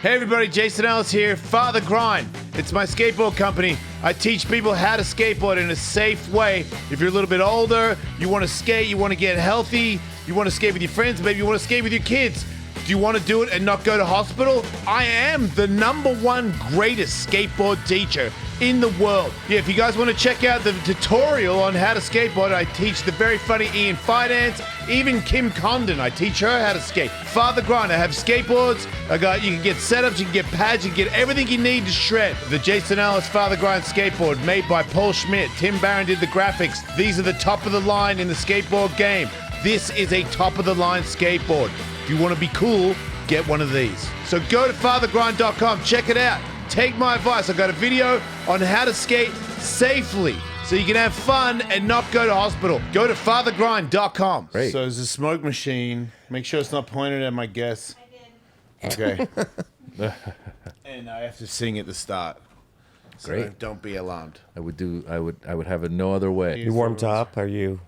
Hey everybody, Jason Ellis here, Father Grind. It's my skateboard company. I teach people how to skateboard in a safe way. If you're a little bit older, you want to skate, you want to get healthy, you want to skate with your friends, maybe you want to skate with your kids. Do you want to do it and not go to hospital? I am the #1 greatest skateboard teacher in the world. Yeah, if you guys want to check out the tutorial on how to skateboard, I teach the very funny Ian Fidance, even Kim Condon. I teach her how to skate. Father Grind, I have skateboards. You can get setups, you can get pads, you can get everything you need to shred. The Jason Ellis Father Grind skateboard made by Paul Schmidt. Tim Barron did the graphics. These are the top of the line in the skateboard game. This is a top of the line skateboard. If you want to be cool, get one of these. So go to fathergrind.com, check it out. Take my advice. I've got a video on how to skate safely so you can have fun and not go to hospital. Go to fathergrind.com. Great. So there's a smoke machine. Make sure it's not pointed at my guests. I did. Okay. And I have to sing at the start. So Great. don't be alarmed. I would have it no other way. You warmed up? Are you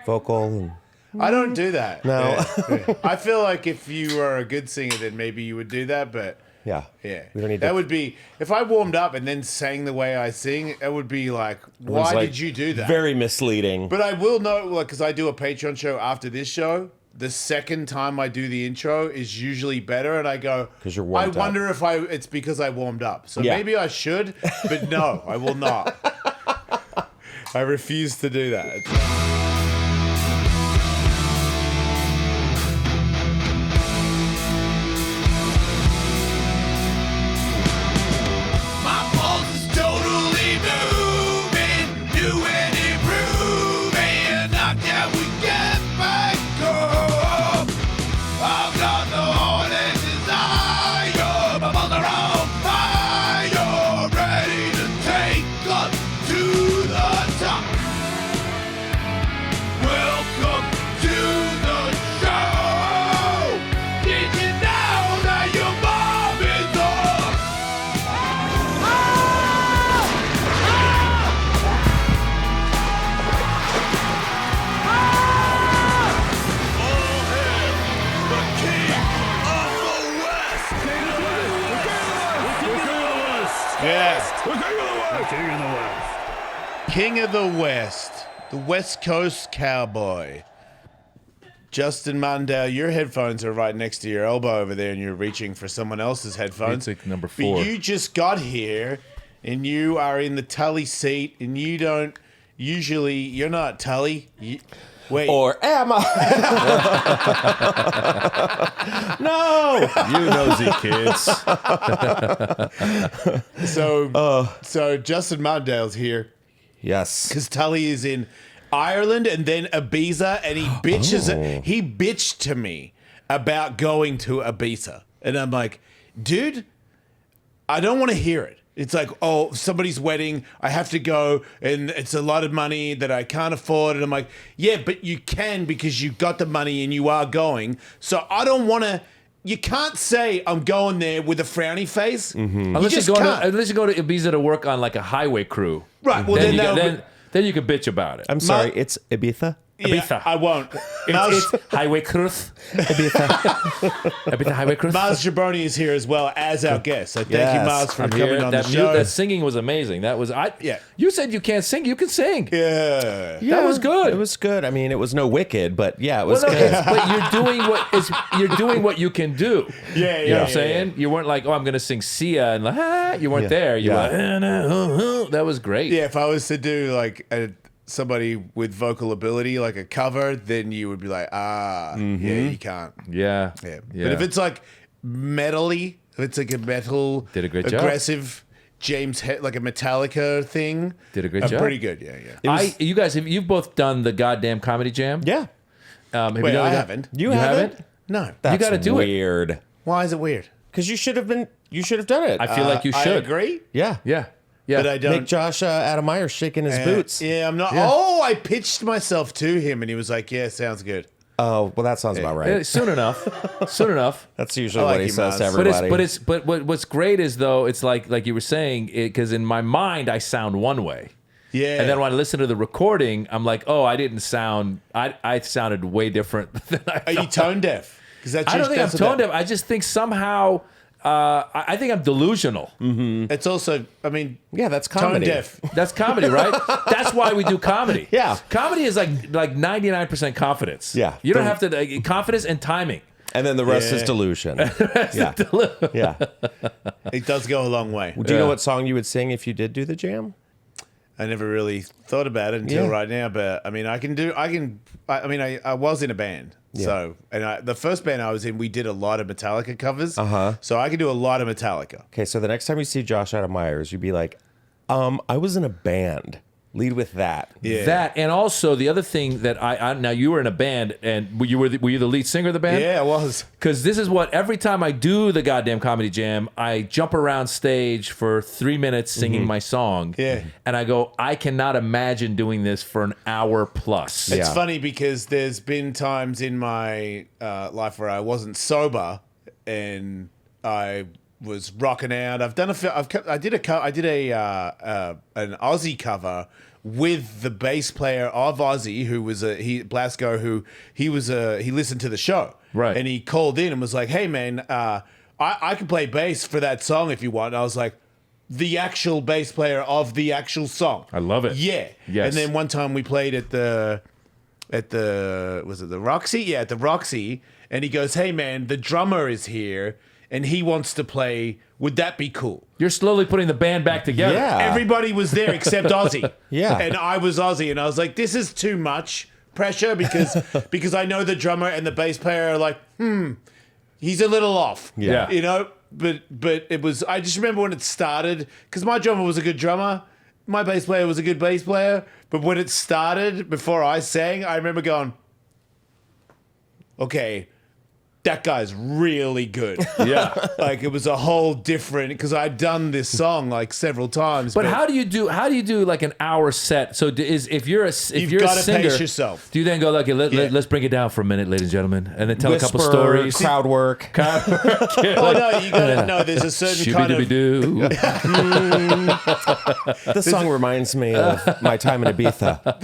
vocal? And... I don't do that. No. Yeah. I feel like if you were a good singer, then maybe you would do that, but... Yeah. We don't need that. Would be, if I warmed up and then sang the way I sing, it would be like, why did you do that? Very misleading. But I will know, like, because I do a Patreon show after this show, the second time I do the intro is usually better, and I go, because you're warmed up. I wonder if it's because I warmed up. So Yeah. maybe I should, but no, I will not. I refuse to do that. King of the West, the West Coast Cowboy. Justin Martindale, your headphones are right next to your elbow over there, and you're reaching for someone else's headphones. It's like number 4. But you just got here, and you are in the Tully seat, and you don't usually. You're not Tully. Wait. Or am I? No! You nosy kids. So Justin Martindale's here. Yes. Because Tully is in Ireland and then Ibiza, and he bitches. He bitched to me about going to Ibiza, and I'm like, dude, I don't want to hear it. It's like, oh, somebody's wedding, I have to go, and it's a lot of money that I can't afford. And I'm like, yeah, but you can because you got the money and you are going. So I don't want to. You can't say I'm going there with a frowny face. Mm-hmm. Unless you go to Ibiza to work on like a highway crew. Right. Well, then you can bitch about it. I'm sorry, it's Ibiza? Ibiza. Yeah, I won't. It's highway cruise. Ibiza. Ibiza highway cruise. Maz Jobrani is here as well as our guest. So thank you, Maz, for coming on the that show. That singing was amazing. That was Yeah. You said you can't sing. You can sing. Yeah. That was good. It was good. I mean, it was no Wicked, but yeah, it was good. But you're doing what you can do. Yeah. You know what I'm saying? You weren't like, oh, I'm going to sing Sia and like, you weren't there. You were like, that was great. Yeah, if I was to do like somebody with vocal ability, like a cover, then you would be like, yeah, you can't. Yeah. Yeah. But if it's like metal-y, if it's like a metal, Did a great job. aggressive like a Metallica thing, Did a great job. Pretty good, yeah. You guys, you've both done the goddamn comedy jam? Yeah. Wait, I haven't. You haven't? No. That's you got to do weird. it. Why is it weird? Because you should have done it. I feel like you should. I agree. Yeah. Yeah. Yeah. But I don't. Make Josh Adam Myers shaking his boots. Yeah, I'm not. Yeah. Oh, I pitched myself to him, and he was like, "Yeah, sounds good." Oh, well, that sounds about right. Soon enough. Soon enough. That's usually I like what he you, says Maz. to everybody. But what's great is though it's like you were saying, because in my mind I sound one way. Yeah. And then when I listen to the recording, I'm like, oh, I didn't sound. I sounded way different than I. Are you tone deaf? Because I don't think I'm tone deaf. I just think somehow I think I'm delusional. It's also, I mean, Yeah, that's tone comedy. deaf. That's comedy, right? That's why we do comedy. Yeah. Comedy is like 99% confidence. Yeah. You don't have to confidence and timing. And then the rest is Yeah. delusion. Yeah. Yeah. It does go a long way. Do you know what song you would sing if you did do the jam? I never really thought about it until Yeah. right now, but I mean, I was in a band. So, and the first band I was in, we did a lot of Metallica covers. So I could do a lot of Metallica. Okay, so the next time you see Josh Adam Myers, you'd be like, I was in a band. Lead with that. Yeah. That, and also the other thing that I now you were in a band, and were you the lead singer of the band? Yeah, I was. Because this is what, every time I do the goddamn comedy jam, I jump around stage for 3 minutes singing my song. Yeah. And I go, I cannot imagine doing this for an hour plus. It's Yeah. funny because there's been times in my life where I wasn't sober and I was rocking out. I've done I did an Aussie cover with the bass player of Aussie, who was Blasco, who he listened to the show, Right. and he called in and was like, "Hey man, I can play bass for that song if you want." And I was like, the actual bass player of the actual song. I love it. Yeah. Yes. And then one time we played at the was it the Roxy? Yeah, at the Roxy. And he goes, "Hey man, the drummer is here and he wants to play. Would that be cool?" You're slowly putting the band back together. Yeah. Everybody was there except Ozzy. Yeah. And I was Ozzy, and I was like, this is too much pressure because I know the drummer and the bass player are like, he's a little off. Yeah. You know? But it was, I just remember when it started, because my drummer was a good drummer, my bass player was a good bass player, but when it started, before I sang, I remember going, okay, that guy's really good. Yeah. Like it was a whole different, because I'd done this song like several times. But how do you do like an hour set? So if you're a gotta singer, pace yourself. Do you then go like, let's bring it down for a minute, ladies and gentlemen, and then tell a couple stories? Crowd work. Oh no, you gotta know. There's a certain kind of. Shooby-dooby-doo. This song reminds me of my time in Ibiza.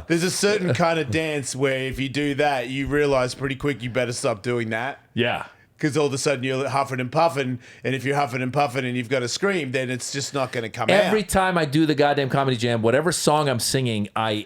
There's a certain kind of dance where if you do that, you realize pretty quick you better stop doing that. Yeah. Because all of a sudden you're huffing and puffing, and if you're huffing and puffing and you've got to scream, then it's just not going to come out. Every time I do the goddamn comedy jam, whatever song I'm singing, I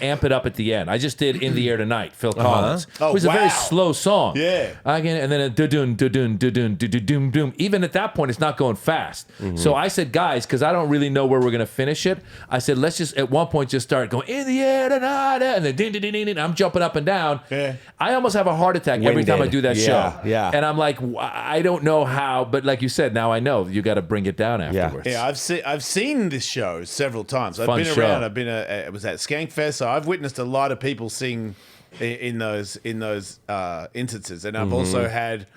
amp it up at the end. I just did "In the Air Tonight," Phil Collins. Oh, it was a very wow. slow song. Yeah. Again, and then a do-dun, do-dun, do-dun, do-dun, doom. Even at that point, it's not going fast. So I said, guys, because I don't really know where we're going to finish it, I said, let's just, at one point, just start going, "In the air tonight," and then ding, ding, ding, ding, ding. I'm jumping up and down. Yeah. I almost have a heart attack every time I do that show. Yeah. And I'm like, I don't know how, but like you said, now I know you got to bring it down afterwards. Yeah, I've seen this show several times. I've Fun been show. around. I've been it was at Skankfest, so I've witnessed a lot of people sing in those instances, and I've also had.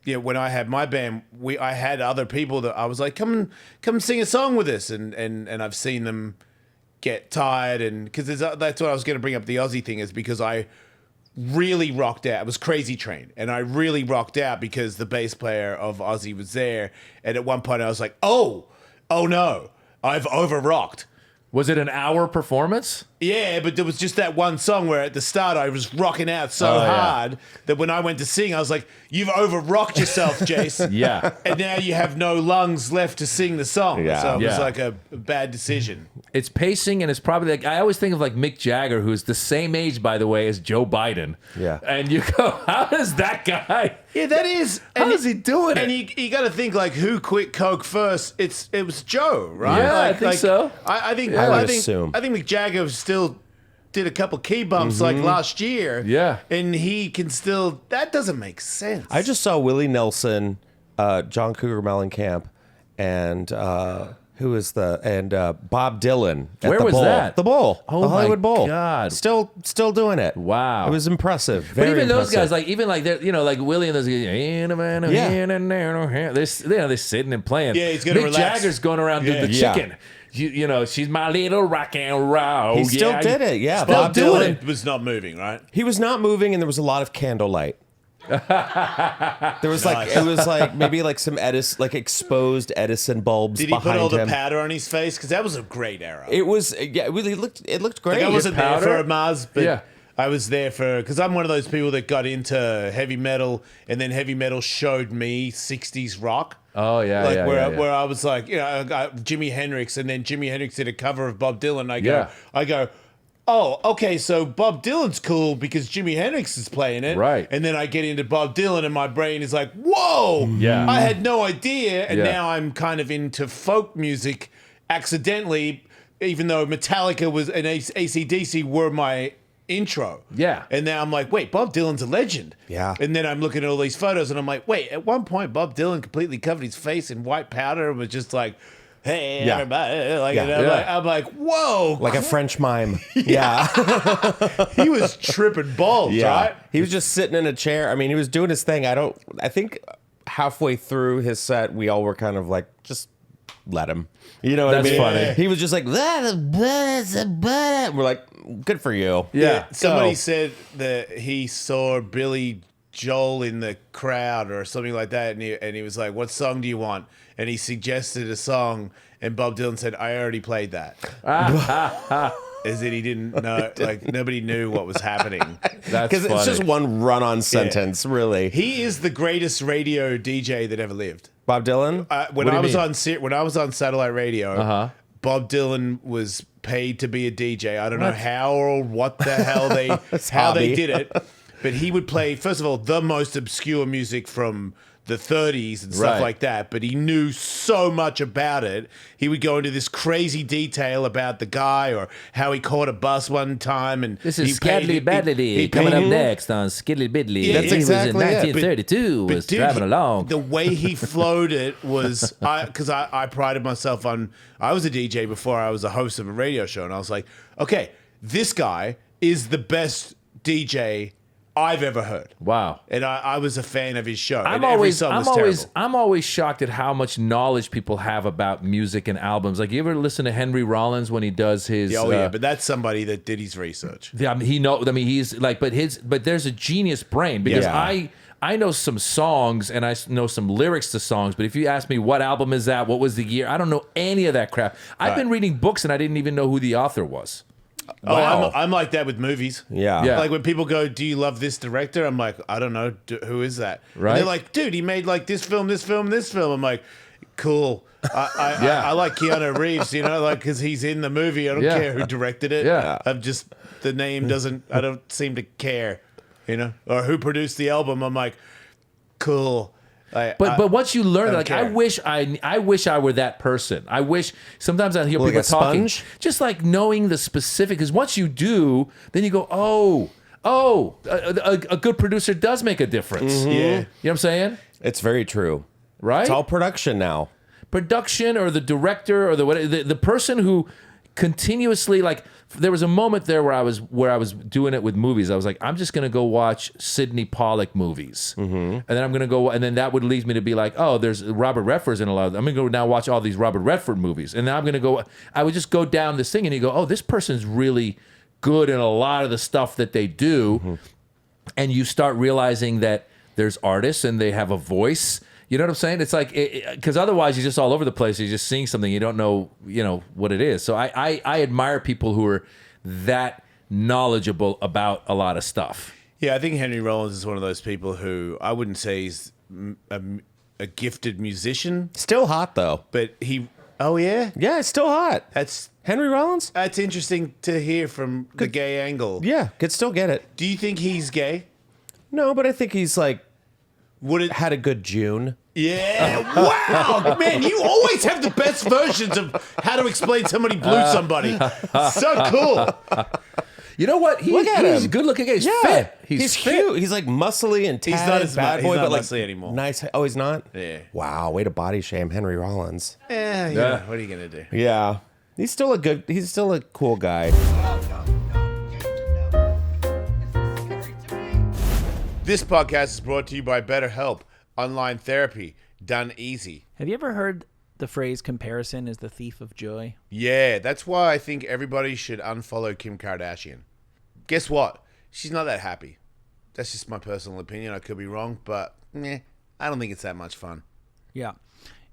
Yeah, when I had my band, I had other people that I was like, come sing a song with us, and I've seen them get tired, and because that's what I was going to bring up the Aussie thing is because I really rocked out. It was Crazy Train, and I really rocked out because the bass player of Aussie was there, and at one point I was like, oh no, I've over rocked. Was it an hour performance? Yeah, but there was just that one song where at the start I was rocking out so hard that when I went to sing, I was like, "You've over-rocked yourself, Jace." Yeah. And now you have no lungs left to sing the song. Yeah. So it was Yeah. like a bad decision. It's pacing, and it's probably like, I always think of like Mick Jagger, who's the same age, by the way, as Joe Biden. Yeah. And you go, how is that guy? Yeah, that is. How is he doing and it? you got to think like who quit Coke first? It was Joe, right? Yeah, I like, think so. I think I would I think assume. I think Mick Jagger still did a couple key bumps like last year. Yeah. and he can still. That doesn't make sense. I just saw Willie Nelson, John Cougar Mellencamp, and Bob Dylan. At Where the was Bowl. that? The Bowl. Oh the Hollywood my Bowl. God. Still doing it. Wow. It was impressive. But Very even those impressive. guys, like they're, like Willie and those guys, they're sitting and playing. Yeah, he's gonna Mick relax. Jagger's going around doing the Yeah. chicken. You know, she's my little rock and roll. He still did it. Yeah, Still Bob doing Dylan it. was not moving, right? He was not moving, and there was a lot of candlelight. There was Nice. it was like maybe like some exposed Edison bulbs Did he behind put all the him. powder on his face? Because that was a great era. It was it looked great. Like I wasn't there powder? for Maz, but Yeah. I was there because I'm one of those people that got into heavy metal, and then heavy metal showed me 60s rock. Oh yeah, Like yeah, where I was like, I got Jimi Hendrix, and then Jimi Hendrix did a cover of Bob Dylan. I go, oh, okay, so Bob Dylan's cool because Jimi Hendrix is playing it. Right. And then I get into Bob Dylan and my brain is like, whoa, Yeah. I had no idea. And Yeah. now I'm kind of into folk music accidentally, even though Metallica was and AC/DC were my intro. Yeah. And now I'm like, wait, Bob Dylan's a legend. Yeah. And then I'm looking at all these photos and I'm like, wait, at one point Bob Dylan completely covered his face in white powder and was just like, hey, Yeah. everybody. Like, Yeah. and Yeah. I'm like, whoa. Like a French mime. Yeah. He was tripping balls, right? He was just sitting in a chair. I mean, he was doing his thing. I think halfway through his set, we all were kind of like, just let him. You know what That's I mean? funny. He was just like, we're like, good for you. Yeah. Somebody So- said that he saw Billy Joel in the crowd or something like that, and he was like, what song do you want? And he suggested a song, and Bob Dylan said, I already played that. As in he didn't know, like nobody knew what was happening. That's Because it's just funny. one run-on sentence, really. He is the greatest radio DJ that ever lived. Bob Dylan? When do you I was mean? when I was on satellite radio, Uh-huh. Bob Dylan was paid to be a DJ. I don't know how or what the hell they hobby. did it, but he would play first of all the most obscure music from the 30s and stuff Right. like that, but he knew so much about it. He would go into this crazy detail about the guy or how he caught a bus one time, and This he is paid- Scadly Badly he coming paid- up next on Skiddly Biddly. Yeah, that's he was in exactly it. 1932, But was dude, driving along. The way he flowed it was, because I prided myself on, I was a DJ before I was a host of a radio show, and I was like, okay, this guy is the best DJ I've ever heard. Wow. And I was a fan of his show. I'm and every always, song was I'm always, terrible. I'm always shocked at how much knowledge people have about music and albums. Like, you ever listen to Henry Rollins when he does his? Oh yeah, but that's somebody that did his research. Yeah, I mean, he's like, but there's a genius brain because Yeah. I know some songs and I know some lyrics to songs, but if you ask me what album is that, what was the year, I don't know any of that crap. I've been reading books and I didn't even know who the author was. Oh, Wow. I'm like that with movies. Yeah. Yeah. Like when people go, "Do you love this director?" I'm like, "I don't know. Who is that?" Right. And they're like, "Dude, he made like this film, this film, this film." I'm like, "Cool. Yeah. I like Keanu Reeves, you know, like because he's in the movie. I don't Yeah. care who directed it. Yeah. I'm just the name doesn't. I don't seem to care, you know, or who produced the album. I'm like, cool. But once you learn, don't like care. I wish I were that person. I wish sometimes I hear Like people a talking, sponge? just like knowing the specific. Because once you do, then you go, a good producer does make a difference. Yeah. You know what I'm saying? It's very true. Right? It's all production now. Production or the director or the person who continuously, like, there was a moment there where I was doing it with movies. I was like, I'm just gonna go watch Sidney Pollack movies, and then I'm gonna go, and then that would lead me to be like, oh, there's Robert Redford's in a lot of them. I'm gonna go now watch all these Robert Redford movies, and now I'm gonna go. I would just go down this thing, and you go, oh, this person's really good in a lot of the stuff that they do, and you start realizing that there's artists and they have a voice. You know what I'm saying? It's like, because otherwise you're just all over the place. You're just seeing something you don't know, what it is. So I admire people who are that knowledgeable about a lot of stuff. Yeah, I think Henry Rollins is one of those people who I wouldn't say he's a gifted musician, Still hot, though. but he. Oh yeah, Yeah, it's still hot. that's Henry Rollins? interesting to hear from the gay angle. Yeah, could still get it. Do you think he's gay? No, but I think he's like Would it? had a good June. Yeah. Wow, man, you always have the best versions of how to explain somebody blew somebody. So cool. You know what? Look at he's him. good looking. He's fit. He's fit. cute. He's like muscly and He's tatted, not as bad mu- boy, he's not but like muscly anymore. Nice. Oh, he's not. Yeah. Wow, way to body shame Henry Rollins. Yeah. What are you gonna do? Yeah, he's still a cool guy. This podcast is brought to you by BetterHelp, online therapy done easy. Have you ever heard the phrase comparison is the thief of joy? Yeah, that's why I think everybody should unfollow Kim Kardashian. Guess what? She's not that happy. That's just my personal opinion. I could be wrong, but I don't think it's that much fun. Yeah.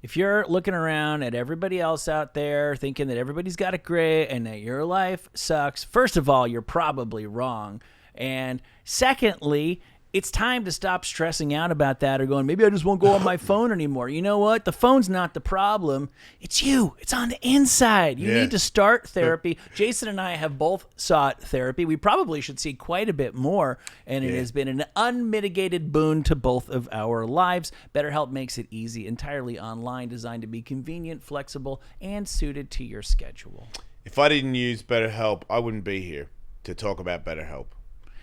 If you're looking around at everybody else out there thinking that everybody's got it great and that your life sucks, first of all, you're probably wrong. And secondly, it's time to stop stressing out about that or going, maybe I just won't go on my phone anymore. You know what? The phone's not the problem. It's you. It's on the inside. You need to start therapy. Jason and I have both sought therapy. We probably should see quite a bit more, and it has been an unmitigated boon to both of our lives. BetterHelp makes it easy, entirely online, designed to be convenient, flexible, and suited to your schedule. If I didn't use BetterHelp, I wouldn't be here to talk about BetterHelp.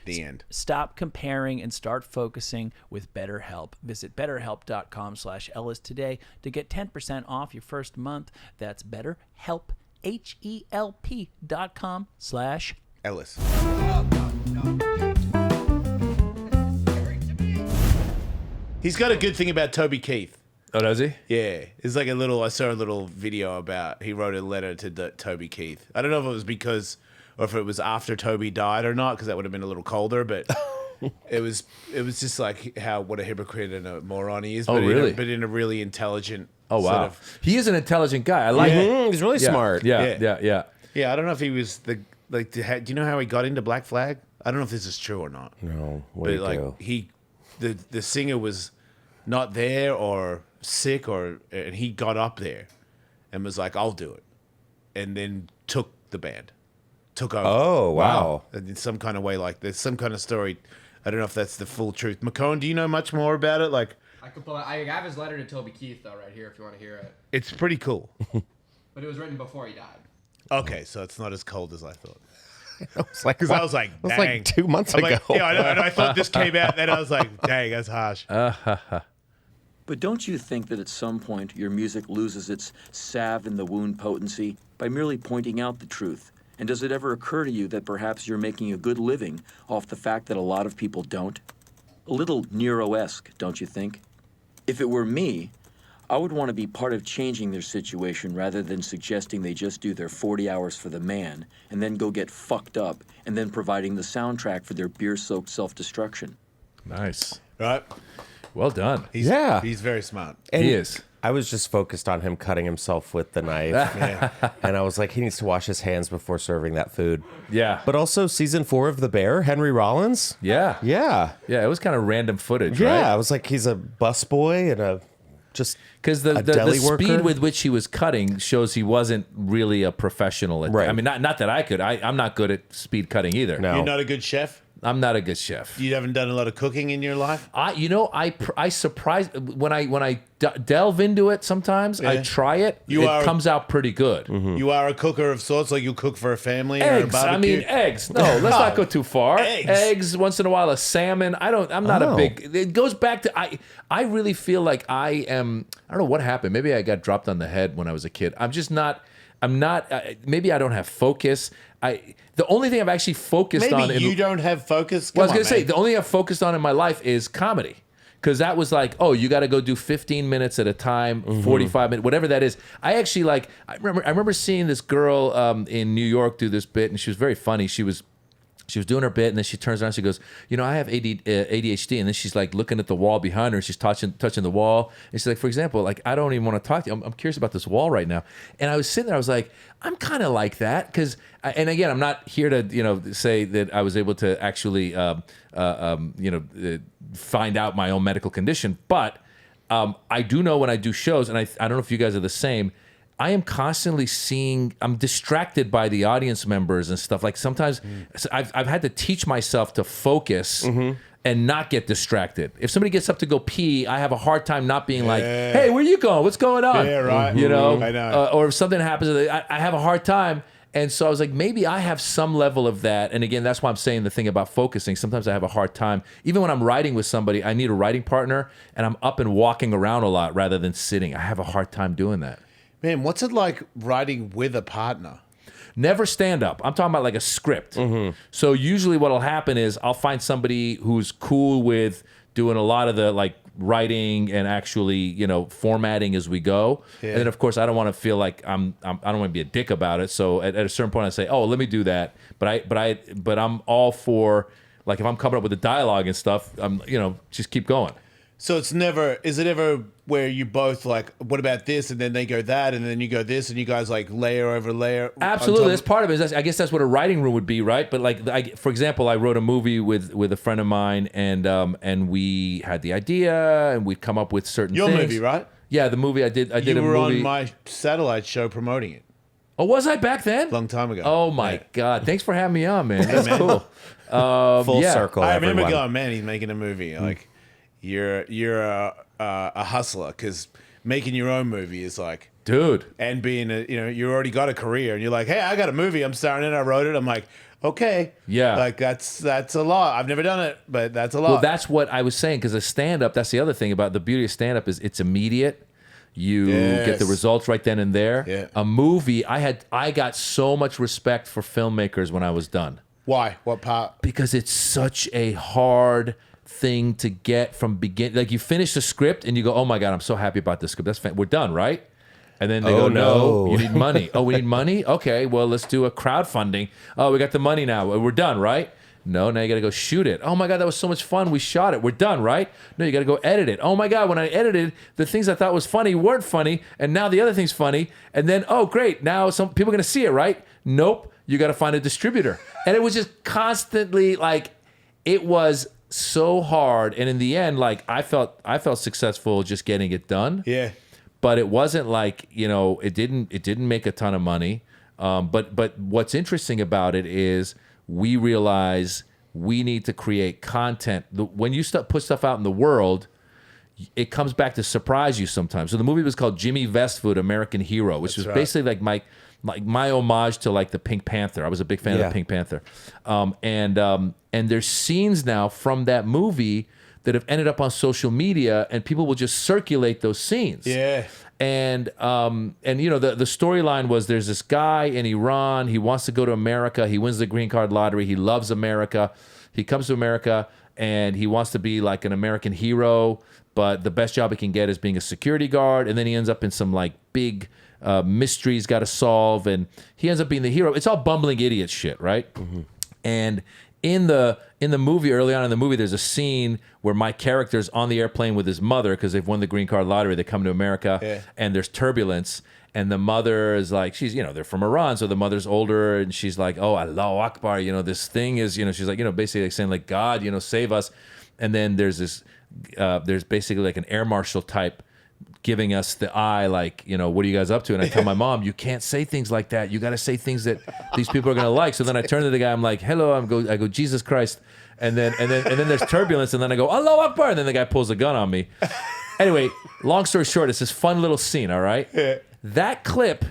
The end. Stop comparing and start focusing with BetterHelp. Visit betterhelp.com/Ellis today to get 10% off your first month. That's BetterHelp, HELP.com/Ellis. He's got a good thing about Toby Keith. Oh, does he? Yeah. It's like I saw a little video about, he wrote a letter to Toby Keith. I don't know if it was because, or if it was after Toby died or not, because that would have been a little colder, but it was just like what a hypocrite and a moron he is. Oh, but really? But in a really intelligent Oh, wow. sort of, He is an intelligent guy. I like him. He's really smart. Yeah. yeah, I don't know if he was do you know how he got into Black Flag? I don't know if this is true or not. No, what But do you like do? the singer was not there or sick and he got up there and was like, I'll do it. And then took the band. Took over. Oh, wow. In some kind of way, like there's some kind of story. I don't know if that's the full truth. McCone, do you know much more about it? Like, I have his letter to Toby Keith though right here if you want to hear it. it's pretty cool. But it was written before he died. Okay, so it's not as cold as I thought. It's like, Because I was like, dang. like 2 months I'm ago. like, yeah, I know, and I thought this came out, then I was like, dang, that's harsh. But don't you think that at some point your music loses its salve in the wound potency by merely pointing out the truth? And does it ever occur to you that perhaps you're making a good living off the fact that a lot of people don't? A little Nero-esque, don't you think? If it were me, I would want to be part of changing their situation rather than suggesting they just do their 40 hours for the man and then go get fucked up and then providing the soundtrack for their beer-soaked self-destruction. Nice. Right? Well done. He's very smart. And He is. I was just focused on him cutting himself with the knife. And I was like, he needs to wash his hands before serving that food. Yeah. But also season 4 of The Bear, Henry Rollins. Yeah. Yeah. Yeah, it was kind of random footage, Yeah. right? I was like, he's a busboy and a Because the deli speed worker? with which he was cutting shows he wasn't really a professional at Right. I mean, not that I could. I'm not good at speed cutting either. No. You're not a good chef? I'm not a good chef. You haven't done a lot of cooking in your life? I surprise when I delve into it. Sometimes I try it. It comes out pretty good. You are a cooker of sorts, like you cook for a family or a Eggs. barbecue? I mean, eggs. No, let's not go too far. Eggs. Eggs. Once in a while, a salmon. I'm not a big. It goes back to I really feel like I am. I don't know what happened. Maybe I got dropped on the head when I was a kid. I'm just not. I'm not. Maybe I don't have focus. The only thing I've actually focused on. Maybe you don't have focus? Well, I was going to say, the only thing I've focused on in my life is comedy. Because that was like, oh, you got to go do 15 minutes at a time, 45 minutes, whatever that is. I actually I remember seeing this girl in New York do this bit, and she was very funny. She was doing her bit, and then she turns around and she goes, I have ADHD. And then she's like looking at the wall behind her, and she's touching the wall. And she's like, for example, like, I don't even want to talk to you. I'm curious about this wall right now. And I was sitting there, I was like, I'm kind of like that. And again, I'm not here to, say that I was able to actually, find out my own medical condition. But I do know when I do shows, and I don't know if you guys are the same, I am constantly I'm distracted by the audience members and stuff. Like sometimes I've had to teach myself to focus and not get distracted. If somebody gets up to go pee, I have a hard time not being like, hey, where you going? What's going on? Yeah, right. I know. Or if something happens, I have a hard time. And so I was like, maybe I have some level of that. And again, that's why I'm saying the thing about focusing. Sometimes I have a hard time. Even when I'm writing with somebody, I need a writing partner, and I'm up and walking around a lot rather than sitting. I have a hard time doing that. Man, what's it like writing with a partner? Never stand up. I'm talking about like a script. So usually what'll happen is I'll find somebody who's cool with doing a lot of the like writing and actually, formatting as we go. Yeah. And then of course I don't want to feel like I don't want to be a dick about it. So at a certain point I say, oh, let me do that. But I'm all for, like, if I'm coming up with the dialogue and stuff, just keep going. So it's never. Is it ever where you both like, what about this, and then they go that, and then you go this, and you guys like layer over layer? Absolutely, that's part of it. I guess that's what a writing room would be, right? But like, for example, I wrote a movie with a friend of mine, and we had the idea, and we'd come up with certain Your things. movie, right? Yeah, the movie I did. You a were movie. on my satellite show promoting it Oh, was I back then? a long time ago. Oh my Yeah. God! Thanks for having me on, man. That's man. cool. Full yeah. circle. I remember everyone. going, man, he's making a movie. Like, you're a hustler because making your own movie is like, Dude. and being you already got a career, and you're like, hey, I got a movie, I'm starring in it, I wrote it. I'm like, okay, Yeah. like that's a lot. I've never done it, but that's a lot. Well, that's what I was saying, because a stand-up, that's the other thing about the beauty of stand-up is it's immediate. You get the Yes. results right then and there. Yeah. A movie, I got so much respect for filmmakers when I was done. Why? What part? Because it's such a hard thing to get from begin. Like you finish the script and you go, oh my God, I'm so happy about this script. We're done, right? And then they go, no, no. you need money. Oh, we need money? Okay, well, let's do a crowdfunding. Oh, we got the money now. We're done, right? No, now you got to go shoot it. Oh my God, that was so much fun. We shot it. We're done, right? No, you got to go edit it. Oh my God, when I edited, the things I thought was funny weren't funny, and now the other thing's funny. And then, oh great, now some people are going to see it, right? Nope, you got to find a distributor. And it was just constantly like, it was so hard. And in the end, like I felt successful just getting it done. Yeah. But it wasn't like, it didn't make a ton of money. But what's interesting about it is we realize we need to create content. When you put stuff out in the world, it comes back to surprise you sometimes. So the movie was called Jimmy Vestvood, American Hero, which was basically like my homage to like the Pink Panther. I was a big fan of the Pink Panther. And there's scenes now from that movie that have ended up on social media, and people will just circulate those scenes. Yeah. And the storyline was there's this guy in Iran. He wants to go to America. He wins the green card lottery. He loves America. He comes to America and he wants to be like an American hero, but the best job he can get is being a security guard. And then he ends up in some like big mystery he's got to solve, and he ends up being the hero. It's all bumbling idiot shit, right? Mm-hmm. And in the movie, early on in the movie, there's a scene where my character's on the airplane with his mother because they've won the green card lottery. They come to America, and there's turbulence. And the mother is like, they're from Iran, so the mother's older, and she's like, oh, Allahu Akbar, this thing is, she's like, basically like saying like, God, save us. And then there's this, there's basically like an air marshal type giving us the eye, like, what are you guys up to? And I tell my mom, you can't say things like that. You got to say things that these people are going to like. So then I turn to the guy, I'm like, hello, I go, Jesus Christ. And then there's turbulence, and then I go, Allahu Akbar. And then the guy pulls a gun on me. Anyway, long story short, it's this fun little scene, all right? That clip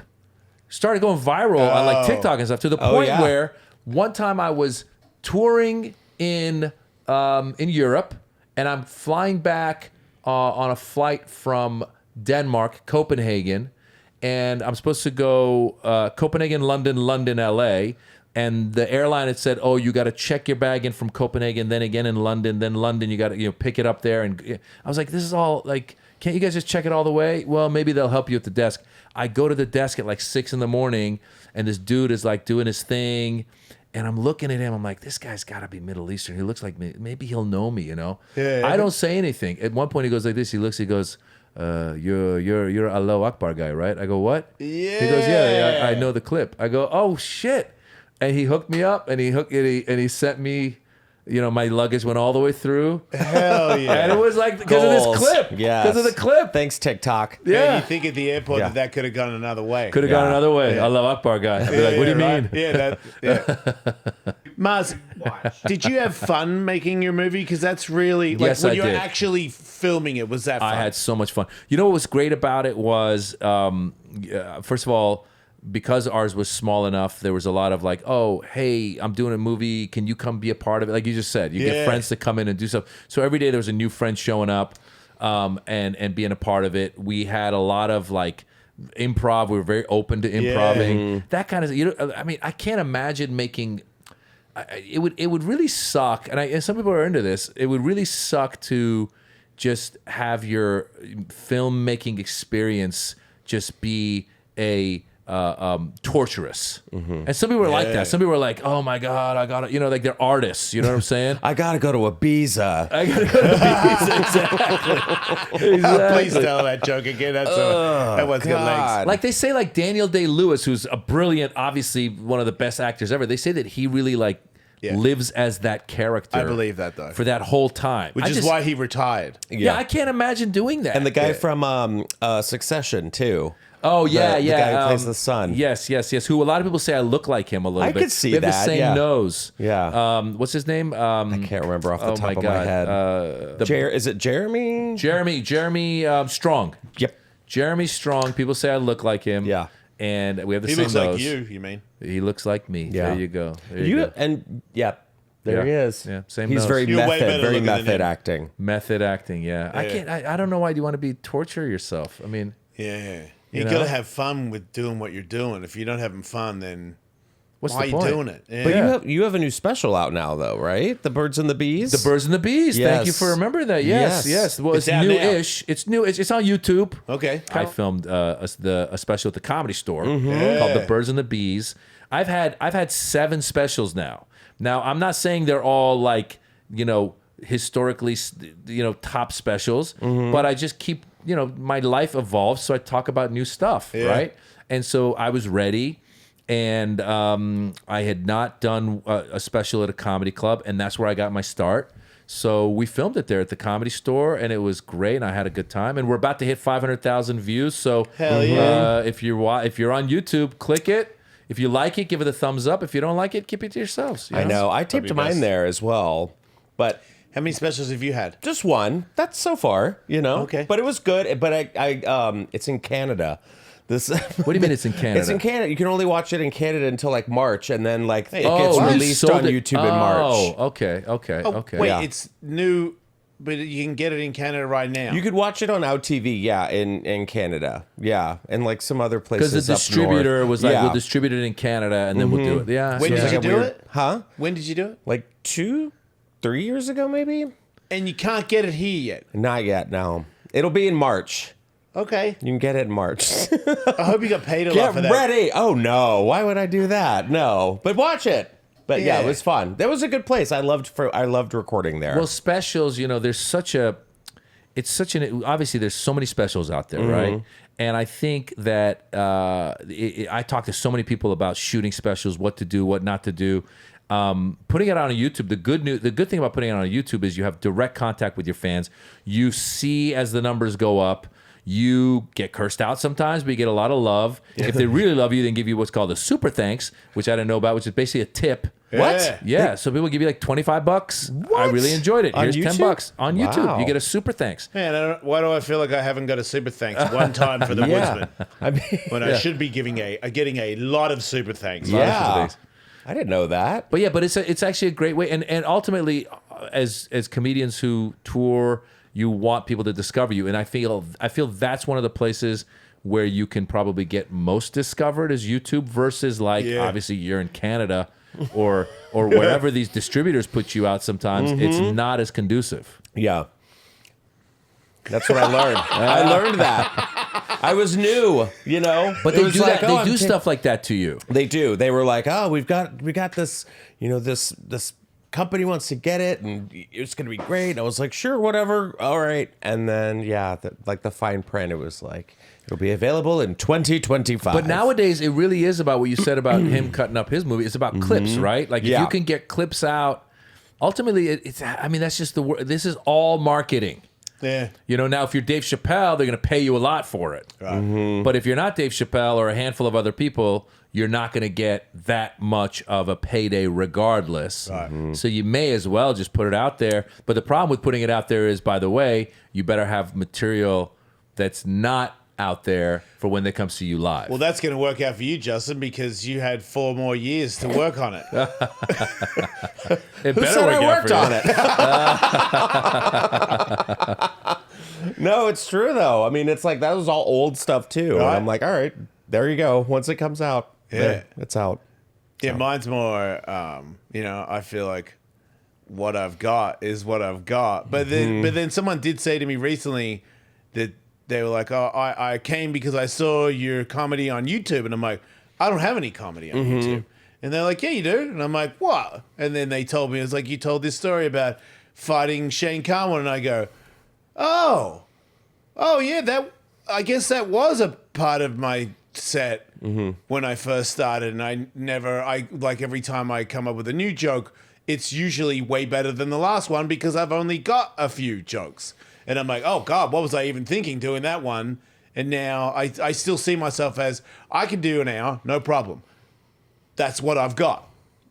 started going viral on like TikTok and stuff, to the point where one time I was touring in Europe, and I'm flying back on a flight from Denmark, Copenhagen, and I'm supposed to go Copenhagen, London, London, LA. And the airline had said, oh, you got to check your bag in from Copenhagen, then again in London, then London, you got to pick it up there. And I was like, this is all like, can't you guys just check it all the way? Well, maybe they'll help you at the desk. I go to the desk at like 6 a.m, and this dude is like doing his thing. And I'm looking at him. I'm like, this guy's got to be Middle Eastern. He looks like me. Maybe he'll know me, I don't say anything. At one point, he goes like this. He looks. He goes, "You're Allahu Akbar guy, right?" I go, "What?" Yeah. He goes, "Yeah, I know the clip." I go, "Oh shit!" And he hooked me up, and he sent me. My luggage went all the way through. Hell yeah. And it was like because of this Goals. clip. Yes. Because of the clip. Thanks, TikTok. Yeah. Yeah. You think at the airport Yeah. that could have gone another way. Could have gone another way. Yeah. Allahu Akbar guy. I'd be like, what do you right? mean? Yeah. Maz, did you have fun making your movie? Because that's really like Yes, when I you're did. actually filming it. Was that fun? I had so much fun. What was great about it was, first of all, because ours was small enough, there was a lot of like, oh, hey, I'm doing a movie. Can you come be a part of it? Like you just said, you get friends to come in and do stuff. So every day there was a new friend showing up and being a part of it. We had a lot of like improv. We were very open to improving. That kind of, I can't imagine making. It would really suck, and some people are into this. It would really suck to just have your filmmaking experience just be a torturous. And some people were like that. Some people were like, oh my God, I got to, like they're artists. You know what I'm saying? I gotta go to Ibiza. I got to go to Ibiza. Exactly. Please tell that joke again. That one's got legs. Like they say, like Daniel Day-Lewis, who's a brilliant, obviously one of the best actors ever. They say that he really lives as that character. I believe that though. For that whole time, Which is why he retired. Yeah, I can't imagine doing that. And the guy from Succession too. Oh yeah, the guy who plays the son. Yes. Who a lot of people say I look like him a little bit. I could see we have that. the same nose. Yeah. What's his name? I can't remember off the top of my head. Is it Jeremy? Jeremy Strong. Yep. Jeremy Strong. People say I look like him. Yeah. And we have the He same looks nose. like you mean? He looks like me. Yeah. There you go. There you go. And yeah. There he is. Yeah, same He's nose. very You're way better very looking than method him. acting. Method acting. Yeah. I can't. I don't know why you want to be torture yourself. I mean. Yeah. You You know? gotta have fun with doing what you're doing. If you're not having fun, then What's why the are point? you doing it? Yeah. But you have a new special out now, though, right? The Birds and the Bees. The Birds and the Bees. Yes. Thank you for remembering that. Yes. Yes. Well, it's It's out now. new-ish. It's new. It's on YouTube. Okay. I filmed a special at the Comedy Store called Yeah. The Birds and the Bees. I've had 7 specials now. Now I'm not saying they're all like historically top specials, but I just keep my life evolves, so I talk about new stuff, right? And so I was ready. And I had not done a special at a comedy club, and that's where I got my start. So we filmed it there at the Comedy Store, and it was great, and I had a good time. And we're about to hit 500,000 views. So Hell yeah. if you're on YouTube, click it. If you like it, give it a thumbs up. If you don't like it, keep it to yourselves. I know. I taped be mine best. there as well, but How many specials have you had? just one. That's so far, Okay. But it was good. But I it's in Canada. This. What do you mean it's in Canada? It's in Canada. You can only watch it in Canada until like March, and then it gets you released sold on it- YouTube in March. Oh, okay. Oh, wait, Yeah. it's new, but you can get it in Canada right now. You could watch it on Out TV, in Canada, and like some other places. Because the up distributor north. was like, Yeah. we'll distribute it in Canada, and then we'll do it. Yeah. When yeah. did you like a do weird- it? Huh? When did you do it? Like 2-3 years ago, maybe. And you can't get it here yet. Not yet. No, it'll be in March. Okay. You can get it in March. I hope you got paid a lot Get for that. ready. Oh no, why would I do that? No, but watch it. But yeah, Yeah. it was fun. That was a good place. I loved recording there. Well, specials, there's obviously there's so many specials out there, right? And I think that I talk to so many people about shooting specials, what to do, what not to do. Putting it on YouTube, the good thing about putting it on YouTube is you have direct contact with your fans. You see as the numbers go up. You get cursed out sometimes, but you get a lot of love. If they really love you, they give you what's called a super thanks, which I didn't know about, which is basically a tip. What? Yeah, so people give you like $25. I really enjoyed it. On Here's YouTube? $10 on YouTube. Wow. You get a super thanks. Man, why do I feel like I haven't got a super thanks one time for the Woodsman? I mean, When I should be getting a lot of super thanks. yeah. things. I didn't know that. But yeah, but it's actually a great way, and ultimately, as comedians who tour, you want people to discover you, and I feel that's one of the places where you can probably get most discovered is YouTube versus obviously you're in Canada or wherever these distributors put you out. Sometimes it's not as conducive. Yeah. That's what I learned. I learned that. I was new, But It they was do like, that. oh, They do I'm stuff like that to you. They do. They were like, "Oh, we got this, this company wants to get it, and it's gonna be great." And I was like, "Sure, whatever, all right." And then, the fine print, it was like, "It'll be available in 2025." But nowadays, it really is about what you said about him cutting up his movie. It's about clips, right? Like if Yeah. you can get clips out, ultimately, it's. I mean, that's just the word. This is all marketing. Yeah. Now if you're Dave Chappelle, they're going to pay you a lot for it. Right. But if you're not Dave Chappelle or a handful of other people, you're not going to get that much of a payday regardless. Right. So you may as well just put it out there. But the problem with putting it out there is, by the way, you better have material that's not out there for when they come see you live. Well, that's going to work out for you, Justin, because you had 4 more years to work on it. It Who better said work I out worked for on it? No, it's true though. I mean, it's like that was all old stuff too. And Right. I'm like, all right, there you go. Once it comes out, Yeah. it's out. Yeah, mine's more, I feel like what I've got is what I've got. But then someone did say to me recently that they were like, "Oh, I came because I saw your comedy on YouTube," and I'm like, "I don't have any comedy on YouTube." And they're like, "Yeah, you do," and I'm like, "What?" And then they told me, it's like, "You told this story about fighting Shane Carwin," and I go, "Oh, yeah, I guess that was a part of my set when I first started, and I like every time I come up with a new joke, it's usually way better than the last one because I've only got a few jokes." And I'm like, "Oh God, what was I even thinking doing that one?" And now I still see myself as, I can do an hour, no problem. That's what I've got.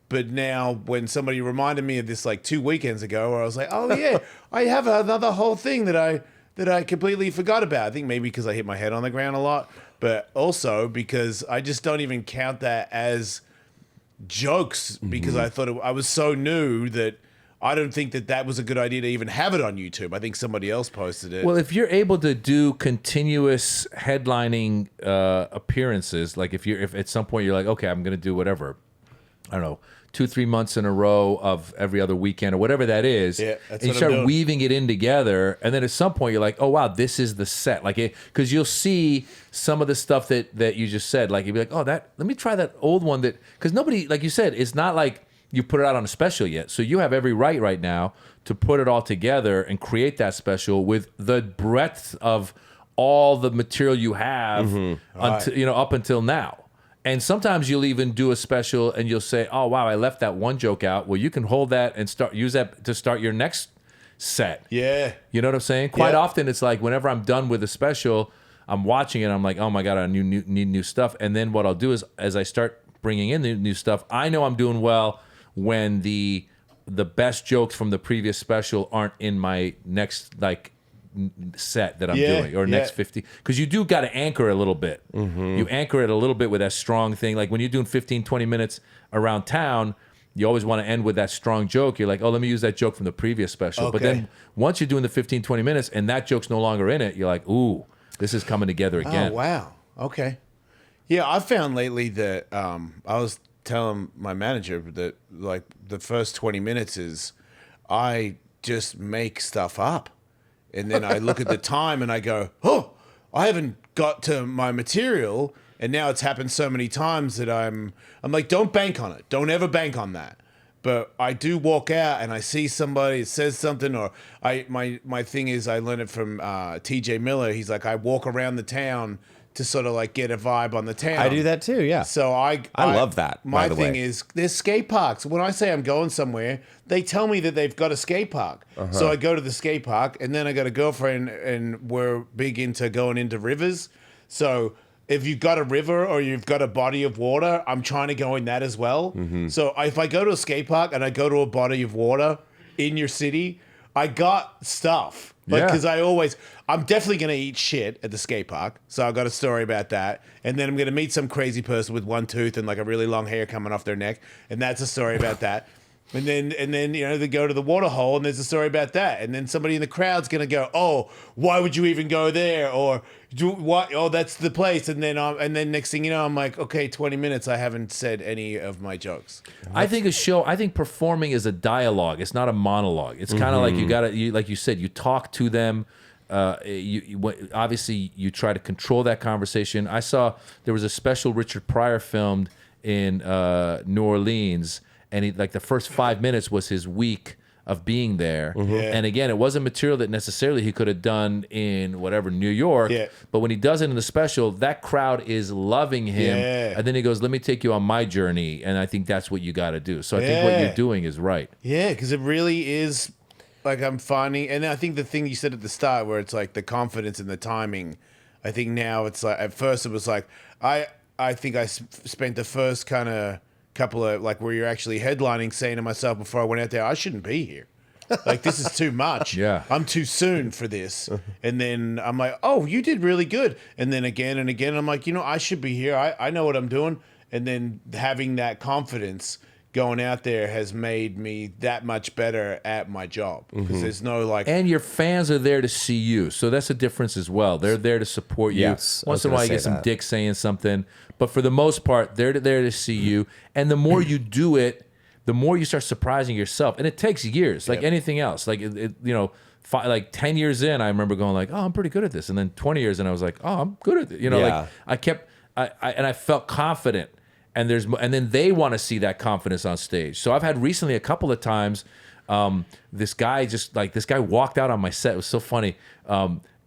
But now when somebody reminded me of this like 2 weekends ago, where I was like, "Oh yeah, I have another whole thing that I completely forgot about." I think maybe because I hit my head on the ground a lot, but also because I just don't even count that as jokes because I thought I was so new that I don't think that was a good idea to even have it on YouTube. I think somebody else posted it. Well, if you're able to do continuous headlining appearances, like if at some point you're like, okay, I'm going to do whatever, I don't know, 2-3 months in a row of every other weekend or whatever that is, Yeah, that's and you what I'm start doing. weaving it in together, and then at some point you're like, oh wow, this is the set, like, because you'll see some of the stuff that you just said, like you'd be like, oh, let me try that old one, that because nobody, like you said, it's not like you put it out on a special yet, so you have every right now to put it all together and create that special with the breadth of all the material you have until, up until now. And sometimes you'll even do a special and you'll say, "Oh wow, I left that one joke out." Well, you can hold that and use that to start your next set. Yeah. You know what I'm saying? Quite Yeah. often it's like whenever I'm done with a special, I'm watching it, I'm like, "Oh my God, I need new stuff." And then what I'll do is, as I start bringing in the new stuff, I know I'm doing well when the best jokes from the previous special aren't in my next set that I'm doing, or next 50, because you do got to anchor a little bit. You anchor it a little bit with that strong thing. Like when you're doing 15-20 minutes around town, you always want to end with that strong joke. You're like, "Oh, let me use that joke from the previous special." But then once you're doing the 15-20 minutes and that joke's no longer in it, you're like, "Ooh, this is coming together again." Oh, wow. Okay. Yeah, I found lately that I was telling my manager that like the first 20 minutes is I just make stuff up. And then I look at the time and I go, "Oh, I haven't got to my material." And now it's happened so many times that I'm like, don't bank on it. Don't ever bank on that. But I do walk out and I see somebody that says something, or my thing is, I learned it from TJ Miller. He's like, I walk around the town to sort of like get a vibe on the town. I do that too. Yeah. So I love that, My by the thing way. is, there's skate parks. When I say I'm going somewhere, they tell me that they've got a skate park. So I go to the skate park, and then I got a girlfriend, and we're big into going into rivers. So if you've got a river or you've got a body of water, I'm trying to go in that as well. So if I go to a skate park and I go to a body of water in your city, I got stuff. Like, Yeah. because I'm definitely going to eat shit at the skate park. So I got a story about that. And then I'm going to meet some crazy person with one tooth and like a really long hair coming off their neck. And that's a story about that. And then they go to the water hole and there's a story about that. And then somebody in the crowd's going to go, "Oh, why would you even go there?" Or what? "Oh, that's the place." And then next thing you know, I'm like, okay, 20 minutes. I haven't said any of my jokes. I think performing is a dialogue. It's not a monologue. It's kind of like like you said, you talk to them. Obviously you try to control that conversation. I saw there was a special Richard Pryor filmed in New Orleans, and like the first 5 minutes was his week of being there. And again, it wasn't material that necessarily he could have done in whatever New York. But when he does it in the special, that crowd is loving him. And then he goes, "Let me take you on my journey." And I think that's what you got to do. So I think what you're doing is right. Yeah, because it really is like I'm finding, and I think the thing you said at the start, where it's like the confidence and the timing. I think now it's like, at first it was like I think I spent the first kind of couple of like where you're actually headlining, saying to myself before I went out there, I shouldn't be here. Like, this is too much. Yeah. I'm too soon for this. And then I'm like, "Oh, you did really good." And then again and again, I'm like, I should be here. I know what I'm doing. And then having that confidence going out there has made me that much better at my job, because there's no like. And your fans are there to see you. So that's a difference as well. They're there to support you. Yes, I was Once in a while you gonna get say some that. dick saying something. But for the most part, they're there to see you. And the more you do it, the more you start surprising yourself. And it takes years, like anything else. Like, like 10 years in, I remember going like, oh, I'm pretty good at this. And then 20 years in, I was like, oh, I'm good at it. You know, like I felt confident. And then they want to see that confidence on stage. So I've had recently a couple of times, this guy walked out on my set. It was so funny.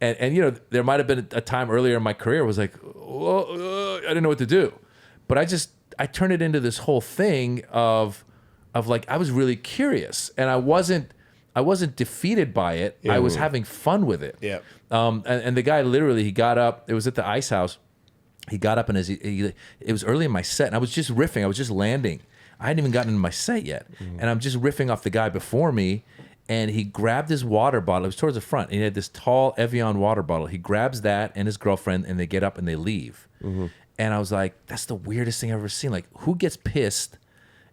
And you know, there might have been a time earlier in my career was like, I didn't know what to do. But I turned it into this whole thing of like, I was really curious, and I wasn't defeated by it. Yeah. I was having fun with it. Yeah. And the guy literally, he got up. It was at the Ice House. He got up, and it was early in my set, and I was just riffing. I was just landing. I hadn't even gotten into my set yet, and I'm just riffing off the guy before me. And he grabbed his water bottle. It was towards the front. And he had this tall Evian water bottle. He grabs that and his girlfriend, and they get up and they leave. And I was like, that's the weirdest thing I've ever seen. Like, who gets pissed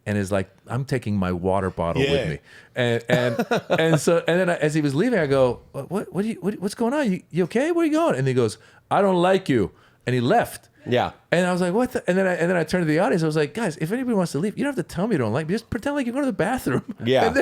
and is like, I'm taking my water bottle with me. And then as he was leaving, I go, what's going on? You okay? Where are you going? And he goes, I don't like you. And he left. Yeah. And I was like, what the? And then I turned to the audience. I was like, guys, if anybody wants to leave, you don't have to tell me you don't like me. Just pretend like you're going to the bathroom. Yeah. And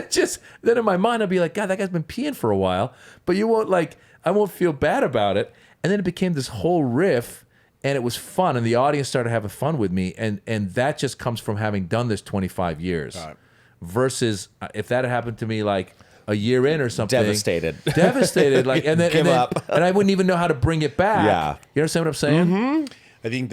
then in my mind, I'll be like, God, that guy's been peeing for a while. But I won't feel bad about it. And then it became this whole riff, and it was fun. And the audience started having fun with me. And that just comes from having done this 25 years. Right. Versus if that had happened to me like a year in or something. Devastated. Like, and then up. And I wouldn't even know how to bring it back. Yeah. You understand what I'm saying? Mm-hmm. I think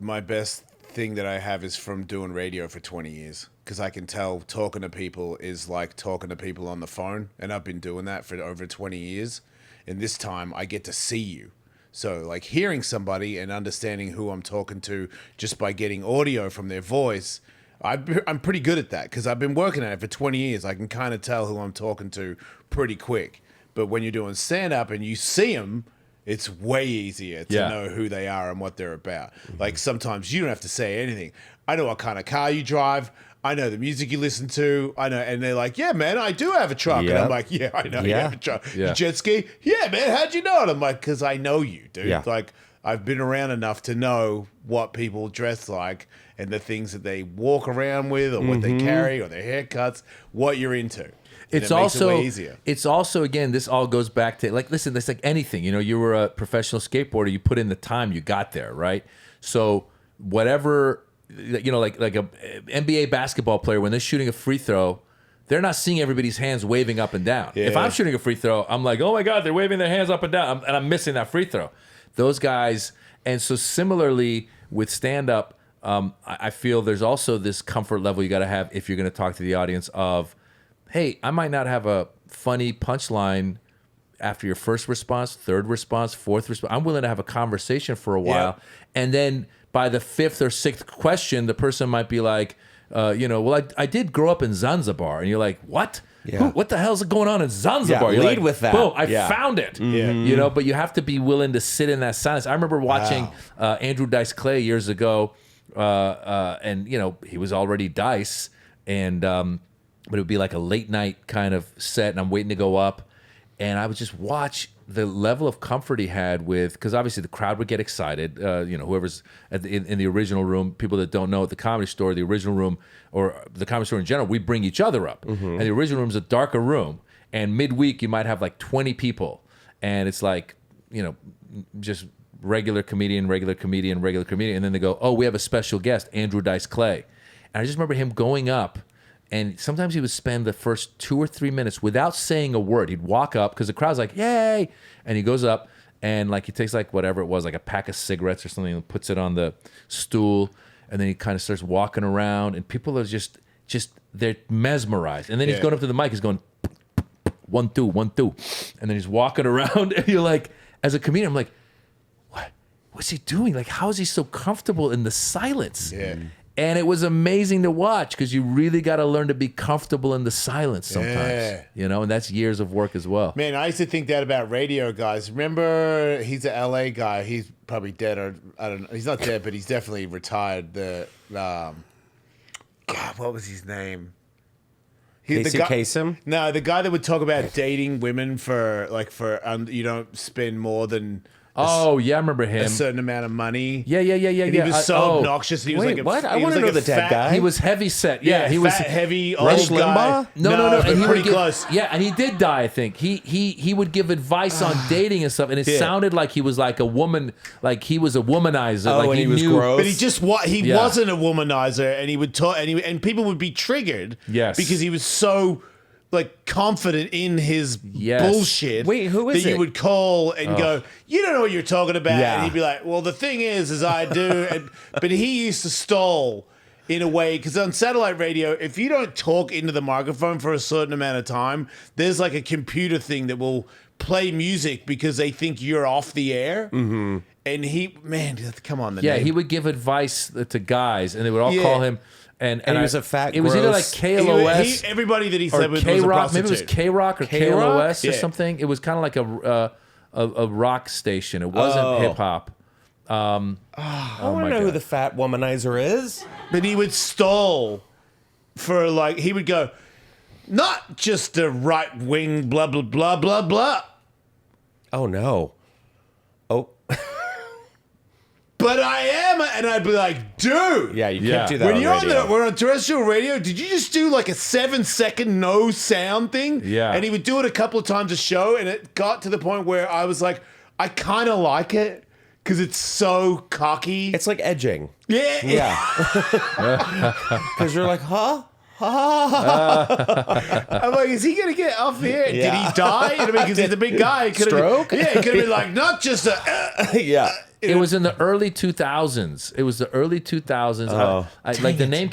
my best thing that I have is from doing radio for 20 years, because I can tell talking to people is like talking to people on the phone, and I've been doing that for over 20 years. And this time I get to see you. So like hearing somebody and understanding who I'm talking to just by getting audio from their voice, I'm pretty good at that because I've been working at it for 20 years. I can kind of tell who I'm talking to pretty quick. But when you're doing stand-up and you see them, it's way easier to know who they are and what they're about. Like sometimes you don't have to say anything. I know what kind of car you drive. I know the music you listen to. I know, and they're like, "Yeah, man, I do have a truck." Yep. And I'm like, "Yeah, I know you have a truck. You jet ski? Yeah, man, how'd you know it?" I'm like, "Because I know you, dude. Yeah. Like I've been around enough to know what people dress like and the things that they walk around with, or what they carry, or their haircuts, what you're into." It's also way easier. It's also, again, this all goes back to, like, listen, it's like anything. You know, you were a professional skateboarder. You put in the time, you got there, right? So whatever, you know, like a NBA basketball player, when they're shooting a free throw, they're not seeing everybody's hands waving up and down. Yeah. If I'm shooting a free throw, I'm like, oh my God, they're waving their hands up and down, and I'm missing that free throw. Those guys, and so similarly with stand-up, I feel there's also this comfort level you got to have if you're going to talk to the audience of, hey, I might not have a funny punchline after your first response, third response, fourth response. I'm willing to have a conversation for a while. And then by the fifth or sixth question, the person might be like, well, I did grow up in Zanzibar. And you're like, what? Yeah. What the hell's going on in Zanzibar? Yeah, lead like, with that. Boom, I found it. Mm-hmm. You know, but you have to be willing to sit in that silence. I remember watching Andrew Dice Clay years ago, and, you know, he was already Dice, and but it would be like a late night kind of set, and I'm waiting to go up, and I would just watch the level of comfort he had with, because obviously the crowd would get excited. Whoever's in the original room, people that don't know, at the Comedy Store, the original room, or the Comedy Store in general, we bring each other up. Mm-hmm. And the original room's a darker room, and midweek you might have like 20 people, and it's like, you know, just regular comedian, and then they go, oh, we have a special guest, Andrew Dice Clay. And I just remember him going up, and sometimes he would spend the first 2 or 3 minutes without saying a word. He'd walk up because the crowd's like, yay! And he goes up and like he takes like whatever it was, like a pack of cigarettes or something, and puts it on the stool, and then he kind of starts walking around, and people are just they're mesmerized. And then he's going up to the mic, he's going 1 2 1 2, and then he's walking around, and you're like, as a comedian, I'm like, what's he doing? Like, how is he so comfortable in the silence? Yeah. And it was amazing to watch because you really got to learn to be comfortable in the silence sometimes, you know, and that's years of work as well. Man, I used to think that about radio guys. Remember, he's an LA guy. He's probably dead, or I don't know. He's not dead, but he's definitely retired. God, what was his name? Casey Kasem? No, the guy that would talk about dating women for you don't spend more than Oh yeah, I remember him. a certain amount of money. Yeah. And he was so obnoxious. He was Wait, like, what? I he was wanna know like a the dead fat- guy. He was heavy set. Yeah, he fat, was heavy, Rush old guy. Limbaugh? No. but And he pretty would give, close. Yeah, and he did die. I think he would give advice on dating and stuff, and it sounded like he was like a woman, like he was a womanizer. Oh, like and he was knew, gross. But he just Yeah. wasn't a womanizer, and he would talk, and people would be triggered. Yes. because he was so like confident in his Yes. bullshit. Wait, who is that it? you would call and go, you don't know what you're talking about, Yeah. and he'd be like, well, the thing is I do, but he used to stall in a way because on satellite radio, if you don't talk into the microphone for a certain amount of time, there's like a computer thing that will play music because they think you're off the air. Mm-hmm. And come on, Yeah, name. he would give advice to guys, and they would all Yeah. call him. And he was a fat, It was either like gross- KLOS everybody that he or slept with was a K-Rock. Maybe it was prostitute. K-Rock or K-Rock? KLOS or Yeah. something. It was kind of like a rock station. It wasn't hip hop. I want to know who the fat womanizer is. But he would stall for like he would go, not just a right wing blah blah blah blah blah, Oh no. Oh but I am, and I'd be like, dude, yeah, you Yeah. can't do that. when on you're radio. we're on terrestrial radio, did you just do like a 7-second no sound thing? Yeah. And he would do it a couple of times a show, and it got to the point where I was like, I kind of like it because it's so cocky. It's like edging. yeah. Yeah. Because you're like, huh? I'm like, is he gonna get off the air? Did Yeah. he die? I mean, because he's a big guy. He could've been- Stroke? Yeah, he could have been like, not just a. Yeah. It was in the early 2000s. It was the early 2000s. Like the name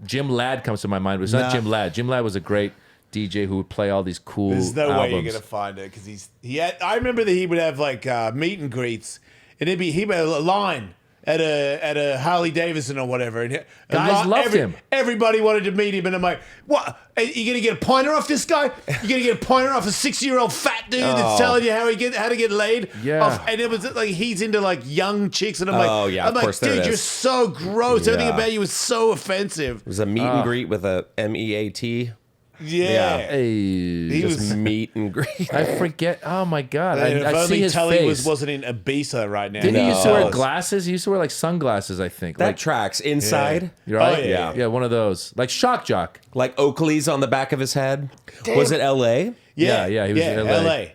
Jim Ladd comes to my mind, but it's not Nah. Jim Ladd. Jim Ladd was a great DJ who would play all these cool There's no way albums. you're gonna find it because he had. I remember that he would have like meet and greets, and he would have a line at a Harley Davidson or whatever. And Guys loved him. Everybody wanted to meet him, and I'm like, what? Are you gonna get a pointer off this guy? You gonna get a pointer off a 60-year-old fat dude that's telling you how to get laid? Yeah. And it was like he's into like young chicks, and I'm like, Oh, yeah, I'm of like, course there dude, it you're is. so gross. Everything Yeah. about you is so offensive. It was a meet and greet with a MEAT. Yeah. Hey, He Just was. meet and greet. I forget. Oh my God! If I see only his Tully face. wasn't in Ibiza right now. Didn't he used to No. wear glasses? He used to wear like sunglasses, I think. That like, tracks. Inside. you're right? Oh, yeah. Yeah, one of those. Like Shock Jock. Like Oakley's on the back of his head. Was it LA? Yeah, he was in LA.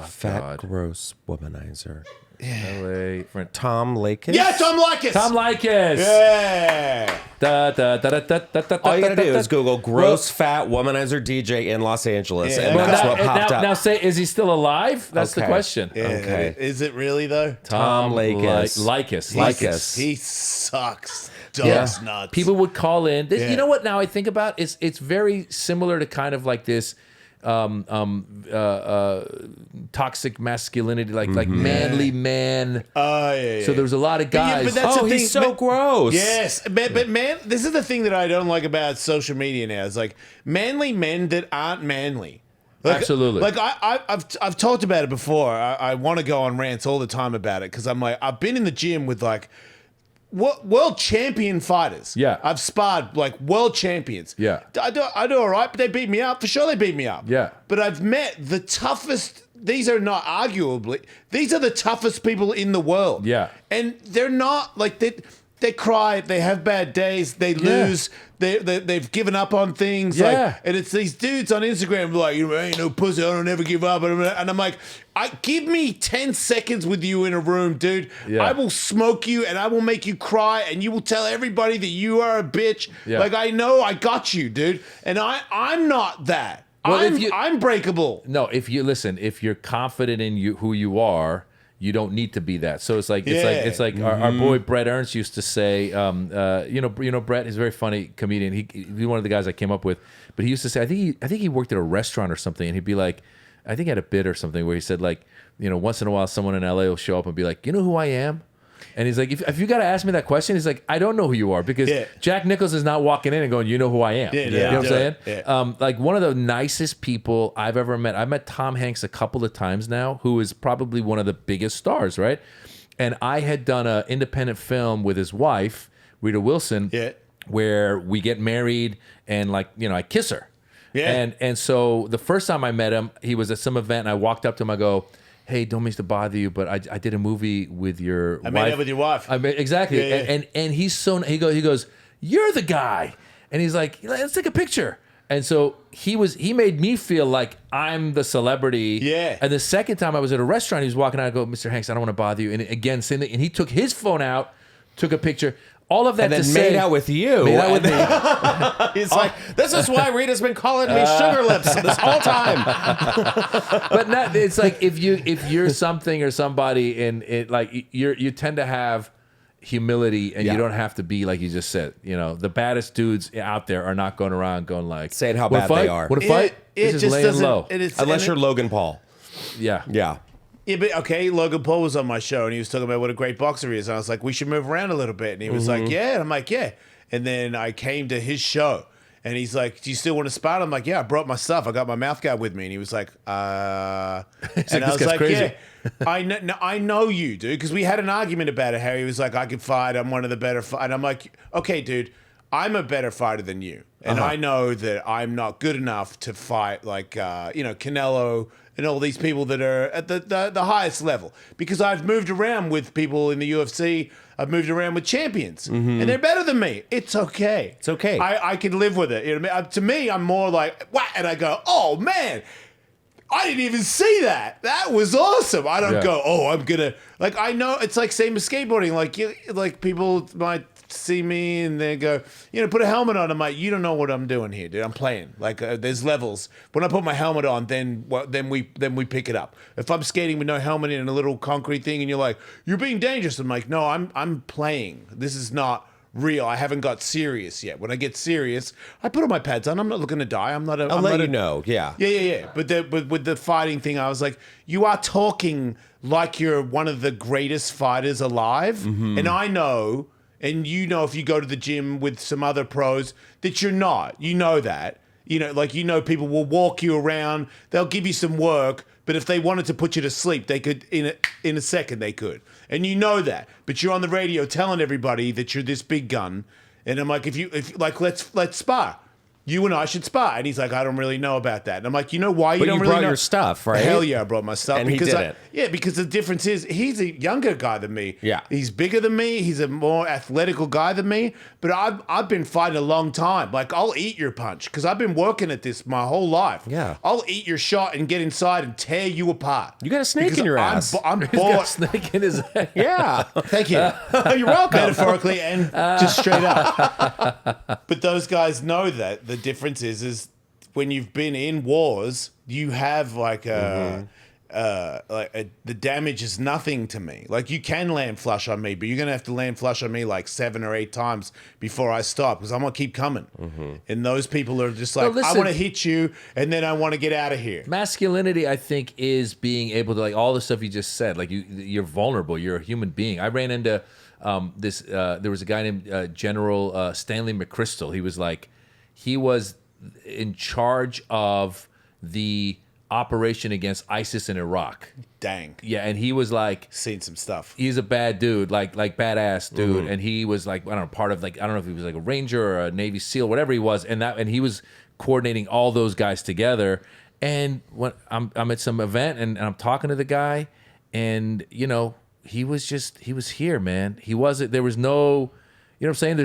Fat, God. gross womanizer. LA. Tom Lakis? Yeah, Tom Likas. Tom Likas. Yeah. Da, da, da, da, da, da, da, All you gotta da, do da. is Google gross fat womanizer DJ in Los Angeles, Yeah. and Well, that's now, what popped now, up. now say, is he still alive? That's the Okay. question. Yeah, Okay. Is it really though? Tom Likas. Likas. Likas. He sucks. Yeah. Dogs nuts. People would call in. Yeah. You know what? Now I think about it, it's very similar to kind of like this toxic masculinity, like manly man. Oh yeah. So there was a lot of guys. but that's Oh, the thing. he's so gross. Yes, but man, this is the thing that I don't like about social media now. It's like manly men that aren't manly. Like, Absolutely. Like I've talked about it before. I want to go on rants all the time about it because I'm like I've been in the gym with like world champion fighters. Yeah. I've sparred like world champions. Yeah. I do all right, but they beat me up. For sure they beat me up. Yeah. But I've met the toughest, these are not arguably, these are the toughest people in the world. Yeah. And they're not like they cry, they have bad days, they lose, they've given up on things. Yeah. Like, and it's these dudes on Instagram like, you ain't no pussy, I don't ever give up. And I'm like, give me 10 seconds with you in a room, dude. Yeah. I will smoke you and I will make you cry and you will tell everybody that you are a bitch. Yeah. Like, I know I got you, dude. And I'm not that. Well, if I'm breakable. No, if you're confident in who you are, you don't need to be that. So it's like it's like our boy Brett Ernst used to say, you know Brett is a very funny comedian. He's one of the guys I came up with, but he used to say, I think he worked at a restaurant or something, and he'd be like, I think he had a bit or something where he said like, once in a while someone in LA will show up and be like, you know who I am? And he's like, if you got to ask me that question, he's like, I don't know who you are because Jack Nicholson is not walking in and going, you know who I am. Yeah, You know what I'm saying? Yeah. Like one of the nicest people I've ever met. I've met Tom Hanks a couple of times now, who is probably one of the biggest stars, right? And I had done an independent film with his wife, Rita Wilson, where we get married and I kiss her. Yeah. And so the first time I met him, he was at some event, and I walked up to him. I go, "Hey, don't mean to bother you, but I did a movie with your wife." I made it with your wife. Exactly. Yeah, yeah. And he's so he goes, "You're the guy," and he's like, "Let's take a picture." And so he made me feel like I'm the celebrity. Yeah. And the second time I was at a restaurant, he was walking out. I go, "Mr. Hanks, I don't want to bother you." And again, and he took his phone out, took a picture. All of that And then to made say, out with you. Made out with me. He's like, this is why Rita's been calling me sugar lips this whole time. But not, it's like if you're something or somebody, and it like you tend to have humility, and Yeah. you don't have to be like you just said. You know, the baddest dudes out there are not going around going like Saying how "Wanna bad they fight? are." Want to fight? It This just is laying doesn't. low. Unless you're Logan Paul. Yeah. Yeah. Yeah, but okay, Logan Paul was on my show and he was talking about what a great boxer he is. And I was like, we should move around a little bit. And he was like, yeah. And I'm like, yeah. And then I came to his show and he's like, do you still want to spar? I'm like, yeah, I brought my stuff. I got my mouth guard with me. And he was like, and I "This was guy's like, crazy." yeah, I know you, dude. Because we had an argument about it. How he was like, I could fight. I'm one of the better fighters. And I'm like, okay, dude, I'm a better fighter than you. And I know that I'm not good enough to fight like, Canelo and all these people that are at the highest level. Because I've moved around with people in the UFC. I've moved around with champions. And they're better than me. It's okay. It's okay. I can live with it. You know what I mean? To me, I'm more like, what? And I go, oh, man. I didn't even see that. That was awesome. I don't go, oh, I'm gonna like. I know it's like same as skateboarding. Like people might see me and they go, put a helmet on. I'm like, you don't know what I'm doing here, dude. I'm playing. Like there's levels. When I put my helmet on, then we pick it up. If I'm skating with no helmet in a little concrete thing, and you're like, you're being dangerous. I'm like, no, I'm playing. This is not real. I haven't got serious yet. When I get serious, I put on my pads on. I'm not looking to die. I'm not. I'll let you know. Yeah. Yeah. But with the fighting thing, I was like, you are talking like you're one of the greatest fighters alive, and I know, and if you go to the gym with some other pros, that you're not. You know that. People will walk you around. They'll give you some work, but if they wanted to put you to sleep, they could in a second. They could, and you know that. But you're on the radio telling everybody that you're this big gun, and I'm like, if let's spar. You and I should spar. And he's like, I don't really know about that. And I'm like, you know why you But don't you really brought know? your stuff, right? Hell yeah, I brought my stuff. And he did it. Yeah, because the difference is he's a younger guy than me. Yeah. He's bigger than me. He's a more athletical guy than me. But I've been fighting a long time. Like, I'll eat your punch because I've been working at this my whole life. Yeah. I'll eat your shot and get inside and tear you apart. You got a snake Because in your ass. I'm He's got a bored. snake in his head. Yeah. Thank you. You're welcome. Metaphorically and just straight up. But those guys know that the difference is when you've been in wars, you have the damage is nothing to me. Like, you can land flush on me, but you're gonna have to land flush on me like 7 or 8 times before I stop, because I'm gonna keep coming. And those people are just like, listen, I want to hit you, and then I want to get out of here. Masculinity, I think, is being able to, like, all the stuff you just said. Like, you're vulnerable. You're a human being. I ran into there was a guy named General Stanley McChrystal. He was in charge of the operation against ISIS in Iraq. Dang. Yeah, and he was like, Seen some stuff. he's a bad dude, like badass dude, and he was like, I don't know, part of, like, I don't know if he was like a Ranger or a Navy SEAL, whatever he was, and he was coordinating all those guys together. And when I'm at some event and I'm talking to the guy, and he was here, man. There was no, you know what I'm saying?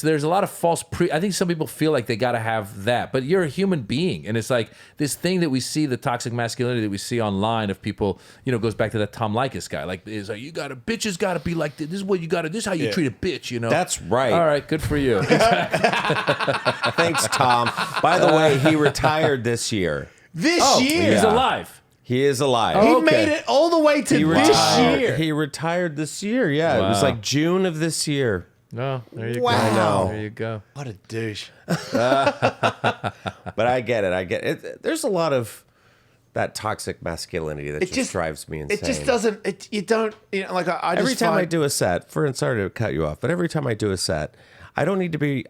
There's a lot of false I think some people feel like they got to have that, but you're a human being, and it's like this thing that we see, the toxic masculinity that we see online of people, goes back to that Tom Likas guy. Like, it's like, bitches got to be like this. This is what you got to. This is how you treat a bitch. That's right. All right, good for you. Thanks, Tom. By the way, he retired this year. This year? He's Yeah. alive. He is alive. He okay. made it all the way to this year. He retired this year. Yeah, it was Wow. like June of this year. No, there you Wow. go. There you go. What a douche. But I get it. There's a lot of that toxic masculinity that just drives me insane. It just doesn't. I just Every time I find- do a set, sorry to cut you off, but every time I do a set, I don't need to be.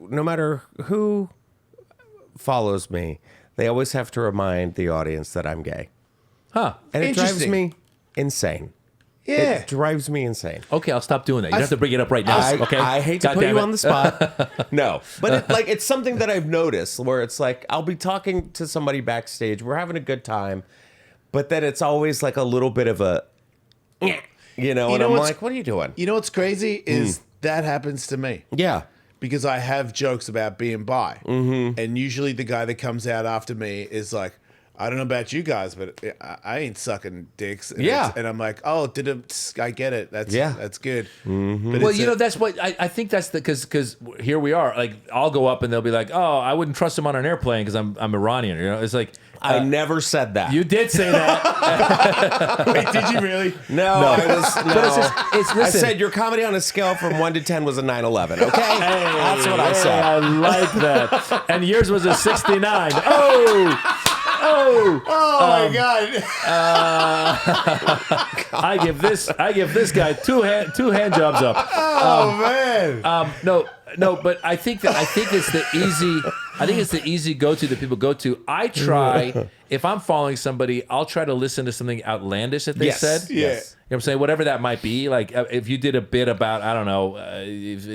No matter who follows me, they always have to remind the audience that I'm gay, Huh. and it drives Interesting. me insane. Yeah. It drives me insane. Okay, I'll stop doing that. You don't have to bring it up right now. Okay. I hate to God put damn you it. on the spot. No, but it's something that I've noticed where it's like I'll be talking to somebody backstage, we're having a good time, but then it's always like a little bit of a, and I'm like, what are you doing? You know what's crazy is that happens to me. Yeah. Because I have jokes about being bi. And usually the guy that comes out after me is like, I don't know about you guys, but I ain't sucking dicks. And and I'm like, oh, I get it. That's good. But Well, that's what I think that's because here we are. Like, I'll go up and they'll be like, oh, I wouldn't trust him on an airplane because I'm Iranian. It's like, I never said that. you did say that. Wait, did you really? No, I was. No. But it's I listen. said your comedy on a scale from 1 to 10 was a 9/11. Okay, that's what I said. I like that. And yours was a 69. Oh my God. I give this guy two hand jobs up. Oh man. No, but I think it's the easy go-to that people go to. I try, if I'm following somebody, I'll try to listen to something outlandish that they said. Yeah. You know what I'm saying? Whatever that might be. Like, if you did a bit about, I don't know,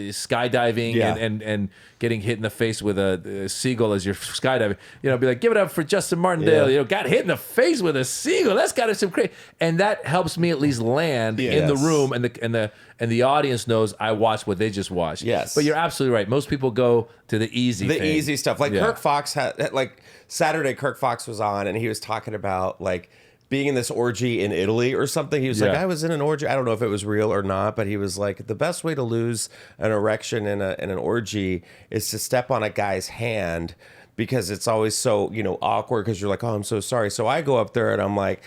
skydiving and getting hit in the face with a seagull as you're skydiving, be like, give it up for Justin Martindale. Got hit in the face with a seagull. That's got some crazy. And that helps me at least land in the room, and the audience knows I watched what they just watched. Yes. But you're absolutely right. Most people go to the easy thing. Easy stuff. Like Kirk Fox had, like Saturday, Kirk Fox was on and he was talking about like being in this orgy in Italy or something. He was like, I was in an orgy. I don't know if it was real or not, but he was like, the best way to lose an erection in an orgy is to step on a guy's hand because it's always so, awkward because you're like, oh, I'm so sorry. So I go up there and I'm like,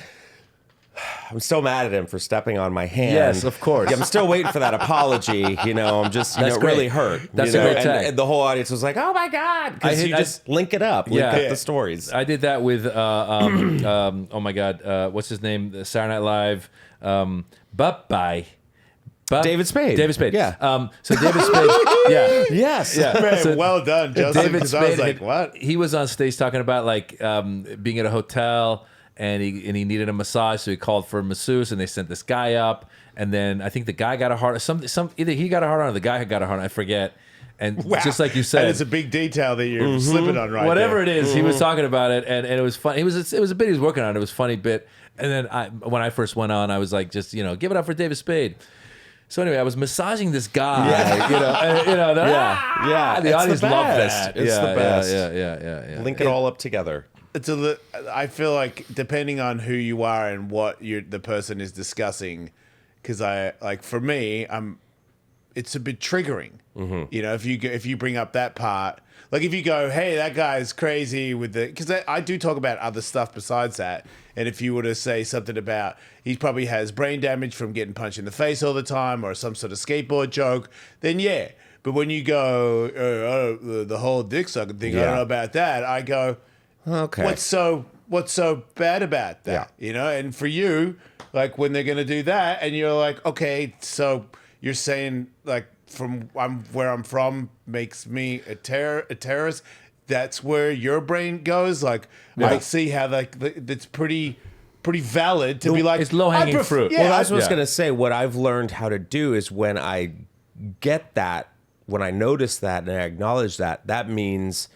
I'm still mad at him for stepping on my hand. Yes, of course. Yeah, I'm still waiting for that apology. I'm just really hurt. That's a great tag. And the whole audience was like, "Oh my God!" Because you just link it up, link up the stories. I did that with oh my God, what's his name? Saturday Night Live. Bye. David Spade. Yeah. So David Spade. Yeah. Yes. Yeah. Man, So well done, Justin. David Because I was Spade like, what? He was on stage talking about like being at a hotel. And he needed a massage, so he called for a masseuse, and they sent this guy up. And then I think the guy got a hard either he got a hard on or the guy got a hard on. I forget. And just like you said, that is a big detail that you're slipping on right whatever there. it is, he was talking about it, and it was fun. It was a bit he was working on. It was a funny bit. And then when I first went on, I was like, just give it up for David Spade. So anyway, I was massaging this guy, the audience loved that. It's the best. Yeah. Link it all up together. I feel like depending on who you are and what the person is discussing, because for me, it's a bit triggering. If you bring up that part, like if you go, hey, that guy's crazy with because I do talk about other stuff besides that, and if you were to say something about he probably has brain damage from getting punched in the face all the time or some sort of skateboard joke, then yeah. But when you go the whole dick sucking thing, I don't know about that. I go. Okay. What's so bad about that? And for you, like when they're gonna do that, and you're like, okay, so you're saying like where I'm from makes me a terrorist. That's where your brain goes. Like I see how that's pretty valid to be like it's low hanging fruit. Well, I was gonna say what I've learned how to do is when I get that, when I notice that and I acknowledge that means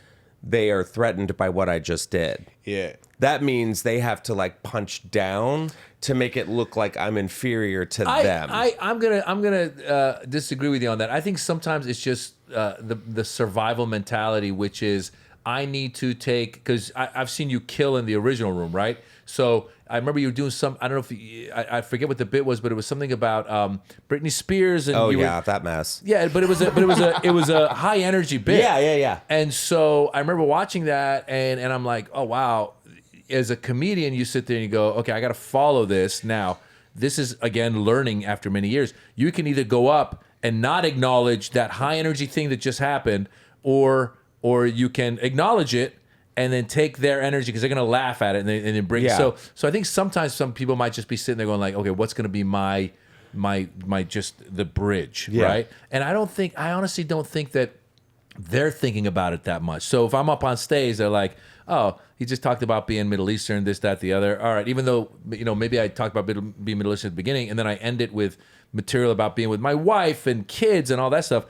they are threatened by what I just did. Yeah. That means they have to like punch down to make it look like I'm inferior to them. I'm gonna disagree with you on that. I think sometimes it's just the survival mentality, which is I need to take because I've seen you kill in the original room, right? So I remember you were doing some. I don't know if I forget what the bit was, but it was something about Britney Spears and that mess. Yeah, but it was a high energy bit. Yeah. And so I remember watching that, and I'm like, oh wow. As a comedian, you sit there and you go, okay, I got to follow this. Now, this is again learning after many years. You can either go up and not acknowledge that high energy thing that just happened, or you can acknowledge it and then take their energy because they're going to laugh at it and then bring it. So I think sometimes some people might just be sitting there going like, okay, what's going to be my just the bridge, right? And I honestly don't think that they're thinking about it that much. So if I'm up on stage, they're like, oh, he just talked about being Middle Eastern, this, that, the other. All right, even though, maybe I talked about being Middle Eastern at the beginning, and then I end it with material about being with my wife and kids and all that stuff.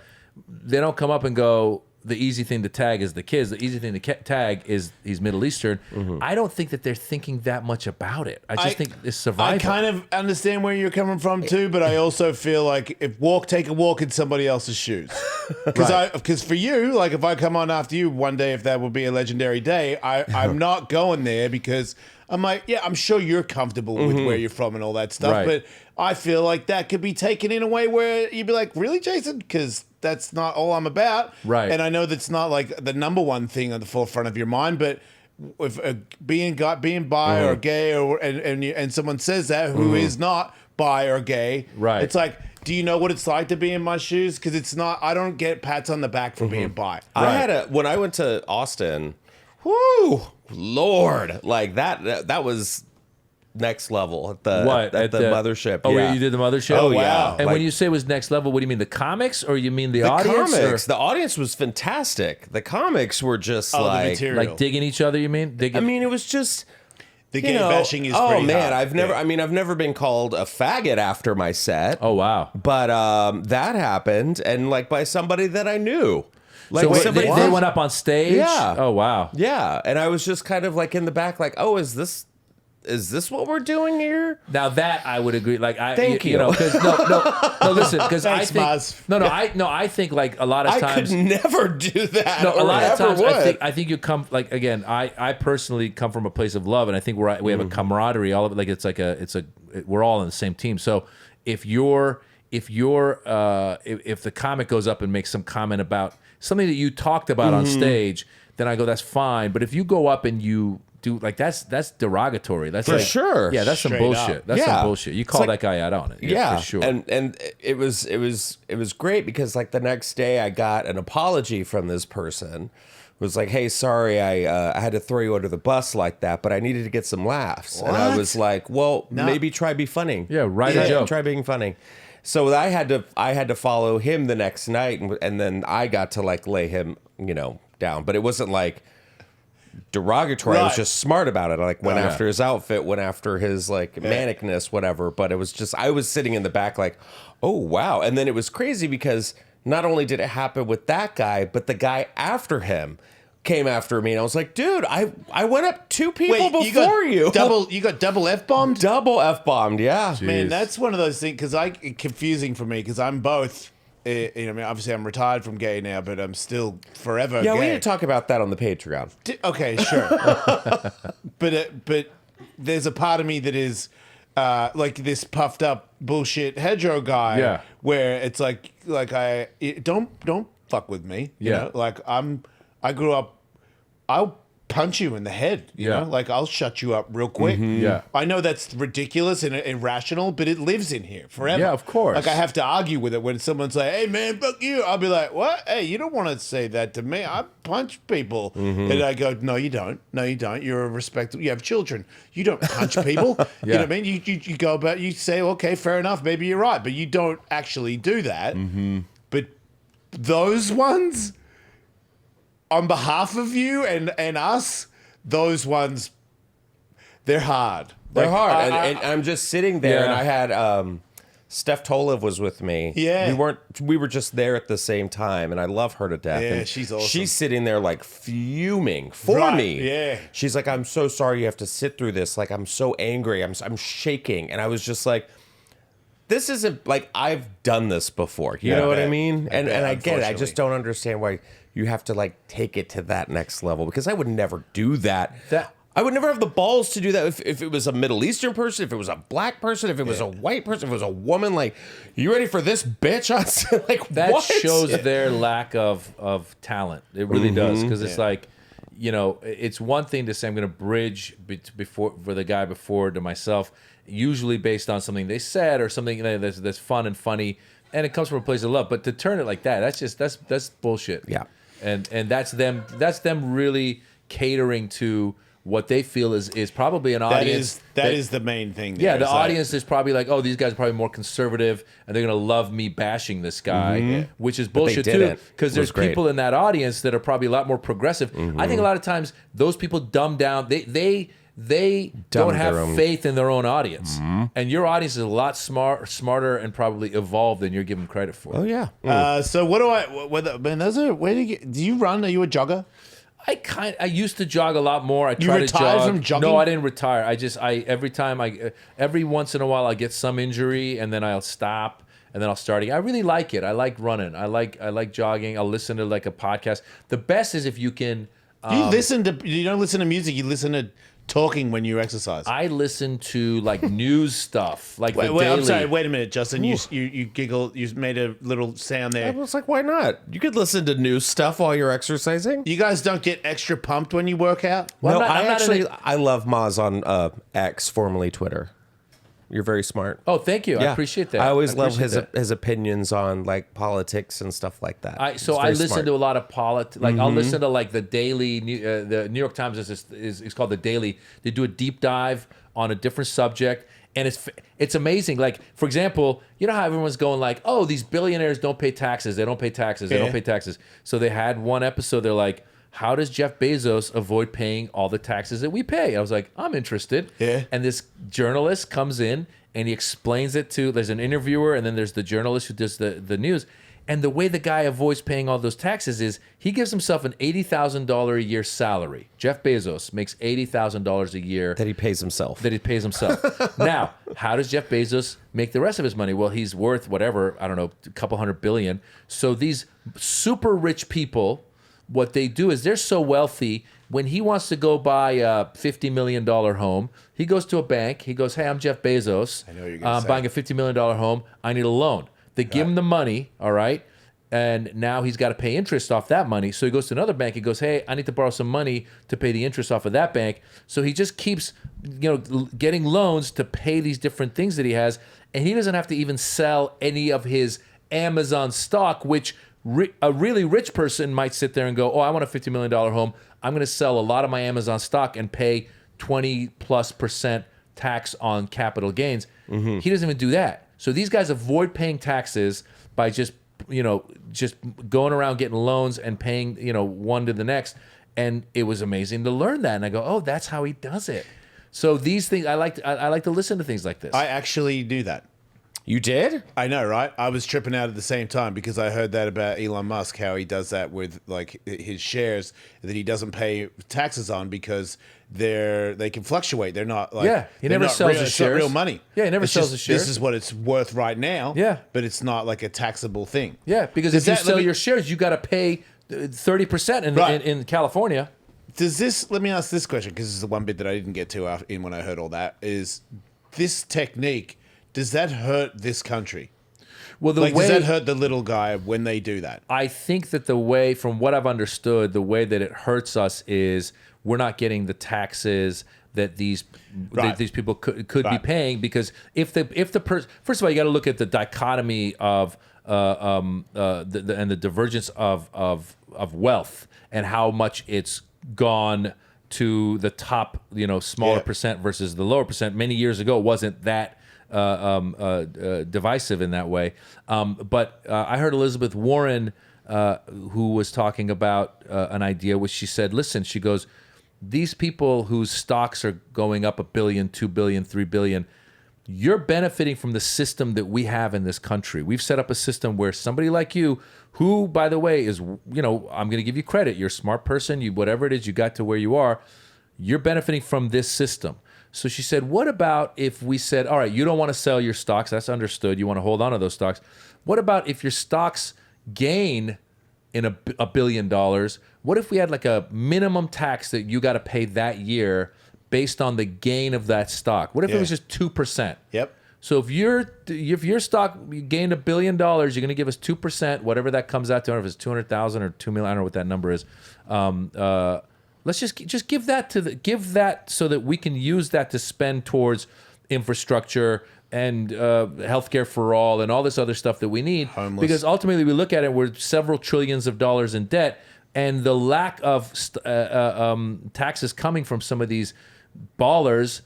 They don't come up and go, the easy thing to tag is the kids. The easy thing to tag is he's Middle Eastern. I don't think that they're thinking that much about it. I just think it's survival. I kind of understand where you're coming from too, but I also feel like take a walk in somebody else's shoes. Because for you, like if I come on after you one day, if that would be a legendary day, I'm not going there because I'm like, yeah, I'm sure you're comfortable with where you're from and all that stuff, Right. but I feel like that could be taken in a way where you'd be like, really, Jason? Because that's not all I'm about. Right. And I know that's not like the number one thing on the forefront of your mind, but if being bi or gay and someone says that who is not bi or gay, Right. it's like, do you know what it's like to be in my shoes? Because it's not. I don't get pats on the back for being bi. When I went to Austin, whoo, Lord, like that was next level at the mothership. Oh, yeah. you did the mothership? Oh, yeah. And Like- when you say was next level, what do you mean? The comics or you mean the The audience? comics, the audience was fantastic. The comics were just The like, material. Like digging each other, you mean? I mean, it was just. The gay bashing is oh pretty man, hard. I've never been called a faggot after my set. Oh, wow. But that happened, and like by somebody that I knew. Like So wait, somebody they went up on stage? Yeah. Oh, wow. Yeah, and I was just kind of like in the back, like, oh, is this what we're doing here? Now that I would agree. Like Thank you. because no, listen, because I Thanks, think Maz. I think like a lot of I times. could never do that. No, a or lot of ever times would. I think you come like again. I personally come from a place of love, and I think we have a camaraderie. All of it, like it's we're all on the same team. So if if the comic goes up and makes some comment about something that you talked about on stage, then I go, that's fine. But if you go up and you do like that's derogatory. That's For like, sure. Yeah, that's some Straight bullshit. up. That's Yeah. some bullshit. You call like- that guy out on it. Yeah, for sure. And it was great because like the next day I got an apology from this person. It was like, hey, sorry, I had to throw you under the bus like that, but I needed to get some laughs. And I What? was like, well, maybe try be funny. Yeah, write a joke. Try being funny. So I had to follow him the next night, and then I got to like lay him, down. But it wasn't like derogatory. I was Right. just smart about it. I like went yeah. after his outfit, went after his like manicness, whatever. But it was just I was sitting in the back like, oh wow. And then it was crazy because not only did it happen with that guy, but the guy after him came after me, and I was like, dude, I went up two people before you. You got double F-bombed? Double F-bombed, yeah. Man, that's one of those things because confusing for me because I'm both. I mean, obviously I'm retired from gay now, but I'm still forever Yeah, gay. we need to talk about that on the Patreon. Okay, sure. but there's a part of me that is like this puffed up bullshit hedgerow guy. Yeah. Where it's like don't fuck with me. You Yeah. know? Like I grew up. I'll punch you in the head. You Yeah. know, like I'll shut you up real quick. Yeah. I know that's ridiculous and irrational, but it lives in here forever. Yeah, of course. Like I have to argue with it when someone's like, "Hey, man, fuck you." I'll be like, "What? Hey, you don't want to say that to me. I punch people." And I go, "No, you don't. No, you don't. You're a respectable. You have children. You don't punch people. You know what I mean? You go about. You say, okay, fair enough. Maybe you're right, but you don't actually do that. But those ones, on behalf of you and us, those ones, they're hard. They're Like, hard. I- And I'm just sitting there, Yeah. and I had Steph Tolev was with me. Yeah. We were just there at the same time, and I love her to death. Yeah, and she's awesome. She's sitting there like fuming for Right, me. yeah. She's like, I'm so sorry you have to sit through this. Like, I'm so angry. I'm shaking. And I was just like, this isn't like I've done this before. You Yeah, know I what I bet. mean? I And bet, I get it. I just unfortunately. don't understand why you have to like take it to that next level, because I would never do that. I would never have the balls to do that if it was a Middle Eastern person, if it was a black person, if it was a white person, if it was a woman. Like, you ready for this bitch? Like, That what? shows their lack of talent. It really does, because it's like, it's one thing to say I'm going to bridge before for the guy before to myself, usually based on something they said or something that's fun and funny, and it comes from a place of love. But to turn it like that, that's bullshit. Yeah. and that's them really catering to what they feel is probably an audience. That is the main thing. Yeah, there. the It's like- audience is probably like, oh, these guys are probably more conservative, and they're gonna love me bashing this guy, which is bullshit too. didn't. Because It there's was great. people in that audience that are probably a lot more progressive. I think a lot of times those people dumb down. They don't Dumb have their own- faith in their own audience, and your audience is a lot smarter, and probably evolved than you're giving credit for. Oh yeah. So what do I? Man, where do you get? Do you run? Are you a jogger? I used to jog a lot more. I try to retired jog. from jogging? No, I didn't retire. Every once in a while I get some injury and then I'll stop and then I'll start again. I really like it. I like running. I like jogging. I'll listen to like a podcast. The best is if you can. You don't listen to music. You listen to talking when you exercise. I listen to like news stuff, like the wait, daily. I'm sorry. Wait a minute, Justin. You giggle. You made a little sound I there. was like, why not? You could listen to news stuff while you're exercising. You guys don't get extra pumped when you work out. Well, No, I'm not in I love Maz on X, formerly Twitter. You're very smart. Oh, thank you. I appreciate that. I always love appreciate that. his opinions on like politics and stuff like that. I listen to a lot of politics. Like I'll listen to like the Daily, the New York Times is called the Daily. They do a deep dive on a different subject, and it's amazing. Like for example, you know how everyone's going like, oh, these billionaires don't pay taxes. They don't pay taxes. They don't pay taxes. So they had one episode. They're like, how does Jeff Bezos avoid paying all the taxes that we pay? I was like, I'm interested. Yeah. And this journalist comes in and he explains it to, there's an interviewer and then there's the journalist who does the news. And the way the guy avoids paying all those taxes is he gives himself an $80,000 a year salary. Jeff Bezos makes $80,000 a year. that he pays himself. Now, how does Jeff Bezos make the rest of his money? Well, he's worth whatever, I don't know, a couple $100 billion. So these super rich people, what they do is they're so wealthy, when he wants to go buy a $50 million home, he goes to a bank. He goes, hey, I'm Jeff Bezos. I know what you're gonna say. Buying a $50 million home. I need a loan. They give him the money, all right? And now he's got to pay interest off that money. So he goes to another bank. He goes, hey, I need to borrow some money to pay the interest off of that bank. So he just keeps, getting loans to pay these different things that he has. And he doesn't have to even sell any of his Amazon stock, which a really rich person might sit there and go, oh, I want a $50 million home. I'm going to sell a lot of my Amazon stock and pay 20+% tax on capital gains. He doesn't even do that. So these guys avoid paying taxes by just going around getting loans and paying, one to the next. And it was amazing to learn that. And I go, oh, that's how he does it. So these things, I like to listen to things like this. I actually knew that. You did? I know, right? I was tripping out at the same time because I heard that about Elon Musk, how he does that with like his shares that he doesn't pay taxes on because they can fluctuate. They're not like He they're never not sells real, his it's not shares. real money. Yeah, he never It's sells just, his shares. This is what it's worth right now. Yeah. But it's not like a taxable thing. Yeah, because Does if you that- sell let me- your shares, you got to pay 30% Right. in California. Let me ask this question because this is the one bit that I didn't get to in when I heard all that is this technique, does that hurt this country? Well, Does that hurt the little guy when they do that? I think that the way, from what I've understood, the way that it hurts us is we're not getting the taxes that these Right. these people could be Right. paying, because if the person, first of all, you got to look at the dichotomy of and the divergence of wealth and how much it's gone to the top, smaller Yeah. percent versus the lower percent. Many years ago, it wasn't that divisive in that way. But I heard Elizabeth Warren, who was talking about an idea, which she said, listen, she goes, these people whose stocks are going up $1 billion, $2 billion, $3 billion, you're benefiting from the system that we have in this country. We've set up a system where somebody like you, who, by the way, is, I'm going to give you credit. You're a smart person. You, whatever it is, you got to where you are. You're benefiting from this system. So she said, what about if we said, all right, you don't want to sell your stocks. That's understood. You want to hold on to those stocks. What about if your stocks gain in $1 billion? What if we had like a minimum tax that you got to pay that year based on the gain of that stock? What if it was just 2%? Yep. So if your stock gained $1 billion, you're going to give us 2%, whatever that comes out to. I don't know if it's 200,000 or 2 million. I don't know what that number is. Let's just give that so that we can use that to spend towards infrastructure and healthcare for all and all this other stuff that we need. Homeless. Because ultimately we look at it, we're several trillions of dollars in debt. and the lack of taxes coming from some of these ballers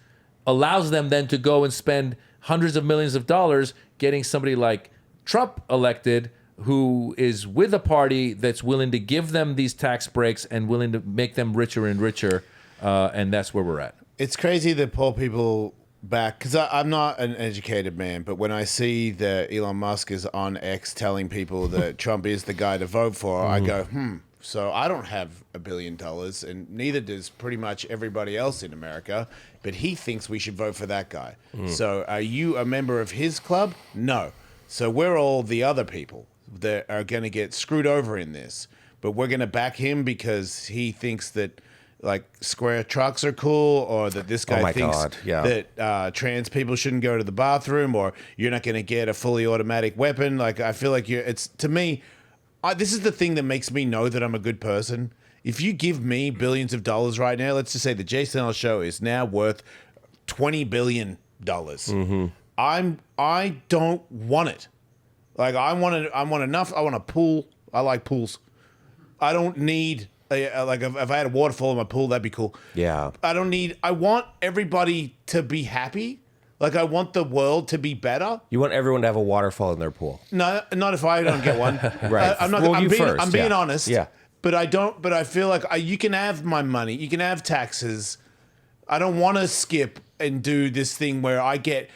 allows them then to go and spend hundreds of millions of dollars getting somebody like Trump elected, who is with a party that's willing to give them these tax breaks and willing to make them richer and richer, and that's where we're at. It's crazy that poor people back, because I'm not an educated man, but when I see that Elon Musk is on X telling people that Trump is the guy to vote for, I go, so I don't have $1 billion, and neither does pretty much everybody else in America, but he thinks we should vote for that guy. So are you a member of his club? No. So we're all the other people that are going to get screwed over in this, but we're going to back him because he thinks that like square trucks are cool, or that this guy thinks that trans people shouldn't go to the bathroom, or you're not going to get a fully automatic weapon. Like, I feel like it's, to me, this is the thing that makes me know that I'm a good person. If you give me billions of dollars right now, let's just say the Jason Ellis show is now worth $20 billion. I don't want it. Like, I want enough. I want a pool. I like pools. I don't need like if I had a waterfall in my pool, that'd be cool. Yeah. I want everybody to be happy. Like, I want the world to be better. You want everyone to have a waterfall in their pool. No, not if I don't get one. Right. I'm being honest. Yeah. But I feel like you can have my money. You can have taxes. I don't want to skip and do this thing where I get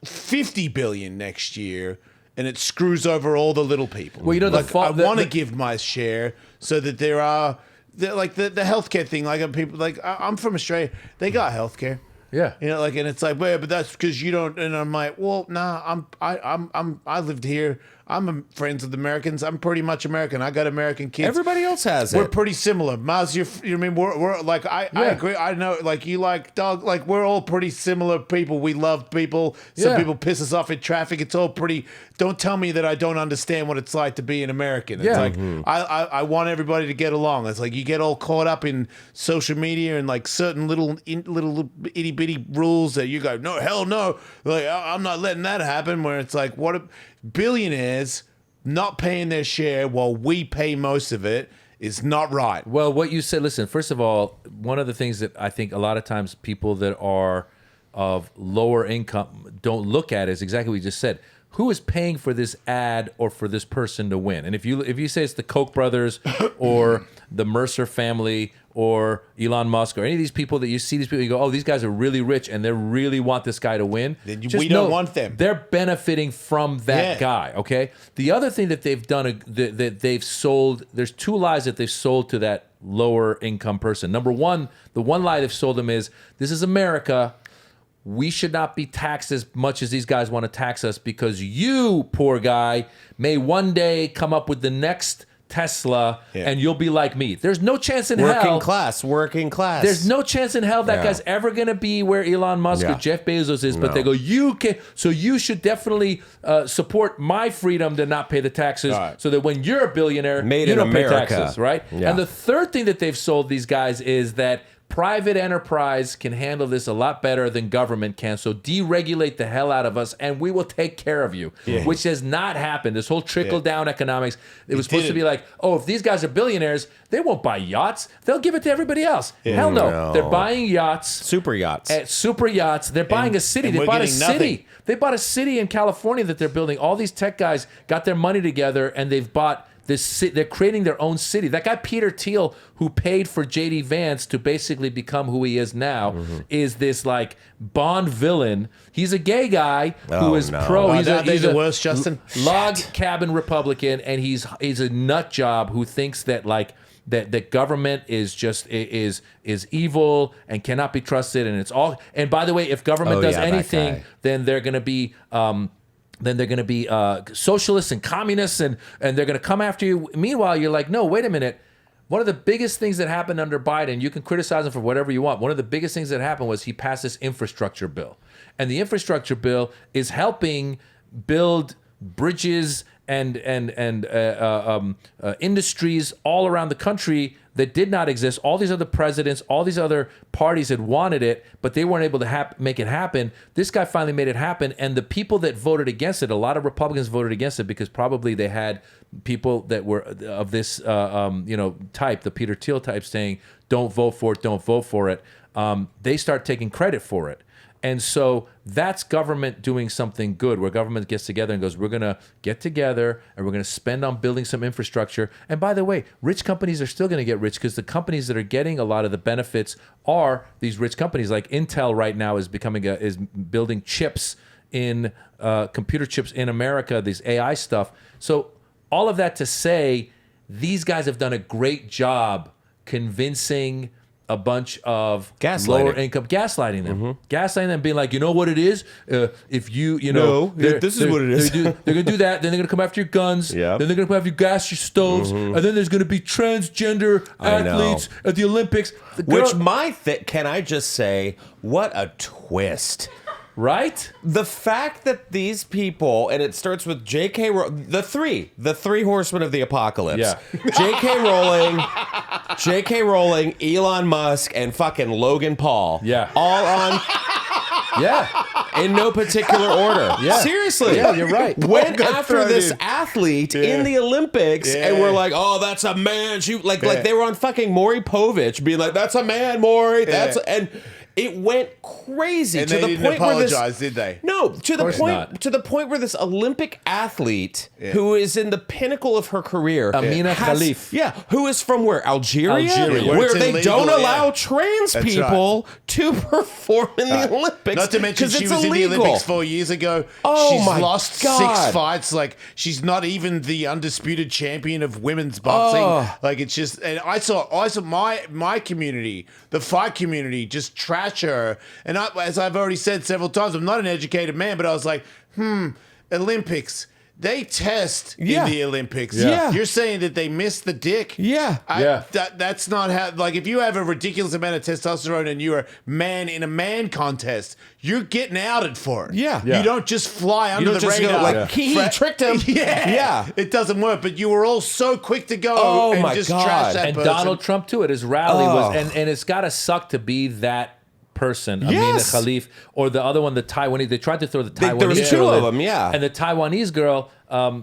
50 billion next year and it screws over all the little people. Well, you know, I want to give my share so that there are like the healthcare thing. Like, people, like, I'm from Australia. They got healthcare. Yeah. You know, like, and it's like, well, but that's because you don't. And I'm like, well, nah, I lived here. I'm friends with Americans. I'm pretty much American. I got American kids. Everybody else has We're it. pretty similar. Maz, you know, I mean, we're like, I agree. I know, like, you like dog. Like, we're all pretty similar people. We love people. Some people piss us off in traffic. It's all pretty. Don't tell me that I don't understand what it's like to be an American. It's like, I want everybody to get along. It's like, you get all caught up in social media and like certain little itty bitty rules that you go, no, hell no. Like, I'm not letting that happen. Where it's like, what billionaires not paying their share while we pay most of it is not right. Well, what you said, listen, first of all, one of the things that I think a lot of times people that are of lower income don't look at is exactly what you just said. Who is paying for this ad or for this person to win? And if you say it's the Koch brothers or the Mercer family or Elon Musk or any of these people that you see, these people, you go, oh, these guys are really rich and they really want this guy to win. Then we don't want them. They're benefiting from that guy, okay? The other thing that they've done, that they've sold, there's two lies that they've sold to that lower income person. Number one, the one lie they've sold them is, this is America. We should not be taxed as much as these guys want to tax us because you, poor guy, may one day come up with the next Tesla and you'll be like me. There's no chance in hell. Working class. There's no chance in hell that guy's ever going to be where Elon Musk or Jeff Bezos is, but they go, you can, so you should definitely support my freedom to not pay the taxes so that when you're a billionaire, you don't pay taxes, right? Yeah. And the third thing that they've sold these guys is that private enterprise can handle this a lot better than government can, so deregulate the hell out of us and we will take care of you, which has not happened. This whole trickle-down economics, it was supposed to be like, oh, if these guys are billionaires, they won't buy yachts. They'll give it to everybody else. Hell no. They're buying yachts. Super yachts. Super yachts. They're buying a city. They bought a city. They bought a city in California that they're building. All these tech guys got their money together and they've bought this. They're creating their own city. That guy Peter Thiel, who paid for J.D. Vance to basically become who he is now, is this like Bond villain. He's a gay guy who is pro. He's the worst, Justin. Log cabin Republican, and he's a nut job who thinks that like that government is just is evil and cannot be trusted, and it's all. And by the way, if government does anything, then they're going to be. Then they're going to be socialists and communists, and they're going to come after you. Meanwhile, you're like, no, wait a minute. One of the biggest things that happened under Biden, you can criticize him for whatever you want. One of the biggest things that happened was he passed this infrastructure bill. And the infrastructure bill is helping build bridges and industries all around the country that did not exist. All these other presidents, all these other parties had wanted it, but they weren't able to make it happen. This guy finally made it happen, and the people that voted against it, a lot of Republicans voted against it because probably they had people that were of this type, the Peter Thiel type, saying, don't vote for it, don't vote for it. They start taking credit for it. And so that's government doing something good, where government gets together and goes, we're going to get together and we're going to spend on building some infrastructure. And by the way, rich companies are still going to get rich because the companies that are getting a lot of the benefits are these rich companies. Like Intel right now is building chips in computer chips in America, these AI stuff. So all of that to say, these guys have done a great job convincing a bunch of lower income, gaslighting them, being like, you know what it is? If this is what it is. They're going to do that. Then they're going to come after your guns. Then they're going to come after you, gas your stoves. And then there's going to be transgender athletes at the Olympics. Can I just say, what a twist. Right? The fact that these people, and it starts with the three horsemen of the apocalypse. Yeah. J.K. Rowling, Elon Musk, and fucking Logan Paul. Yeah. All on. Yeah. In no particular order. Yeah. Seriously. Yeah, you're right. Went after this athlete in the Olympics and we're like, oh, that's a man. Like they were on fucking Maury Povich being like, that's a man, Maury. And it went crazy. And to they the didn't point apologize, did they? No, to the point where this Olympic athlete who is in the pinnacle of her career, Amina Khalif. Yeah, who is from where? Algeria? Where Where it's they illegal, don't allow trans That's people to perform in the Olympics. Not to mention she it's was illegal. in the Olympics 4 years ago. Oh she's my lost God. 6 fights. Like, she's not even the undisputed champion of women's boxing. Like, it's just, and I saw my community, the fight community, just trash her. And as I've already said several times, I'm not an educated man, but I was like, Olympics. They test in the Olympics. Yeah. You're saying that they missed the dick? Yeah. That's not how, like, if you have a ridiculous amount of testosterone and you're a man in a man contest, you're getting outed for it. Yeah. You don't just fly under the just radar. go like, he tricked him. Yeah. It doesn't work, but you were all so quick to go and just trash that and person. Donald Trump, too, at his rally was, and it's got to suck to be that person, Amina Khalif, or the other one, the Taiwanese. They tried to throw the Taiwanese. There was 2 girl of in. them, yeah. And the Taiwanese girl,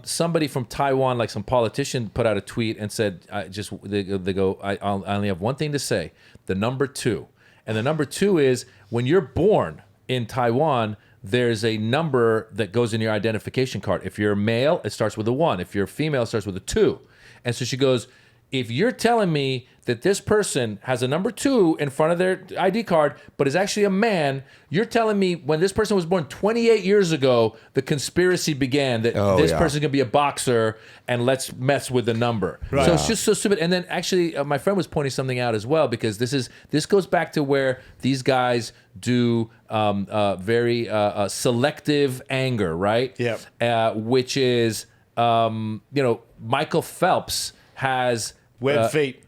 somebody from Taiwan, like some politician, put out a tweet and said, they go, I only have one thing to say, the number 2. And the number 2 is, when you're born in Taiwan, there's a number that goes in your identification card. If you're a male, it starts with a 1. If you're a female, it starts with a 2. And so she goes, if you're telling me that this person has a number 2 in front of their ID card, but is actually a man, you're telling me when this person was born 28 years ago, the conspiracy began that this person's going to be a boxer and let's mess with the number. Right. So it's just so stupid. And then actually, my friend was pointing something out as well, because this goes back to where these guys do very selective anger, right? Yeah. Which is, Michael Phelps has web feet,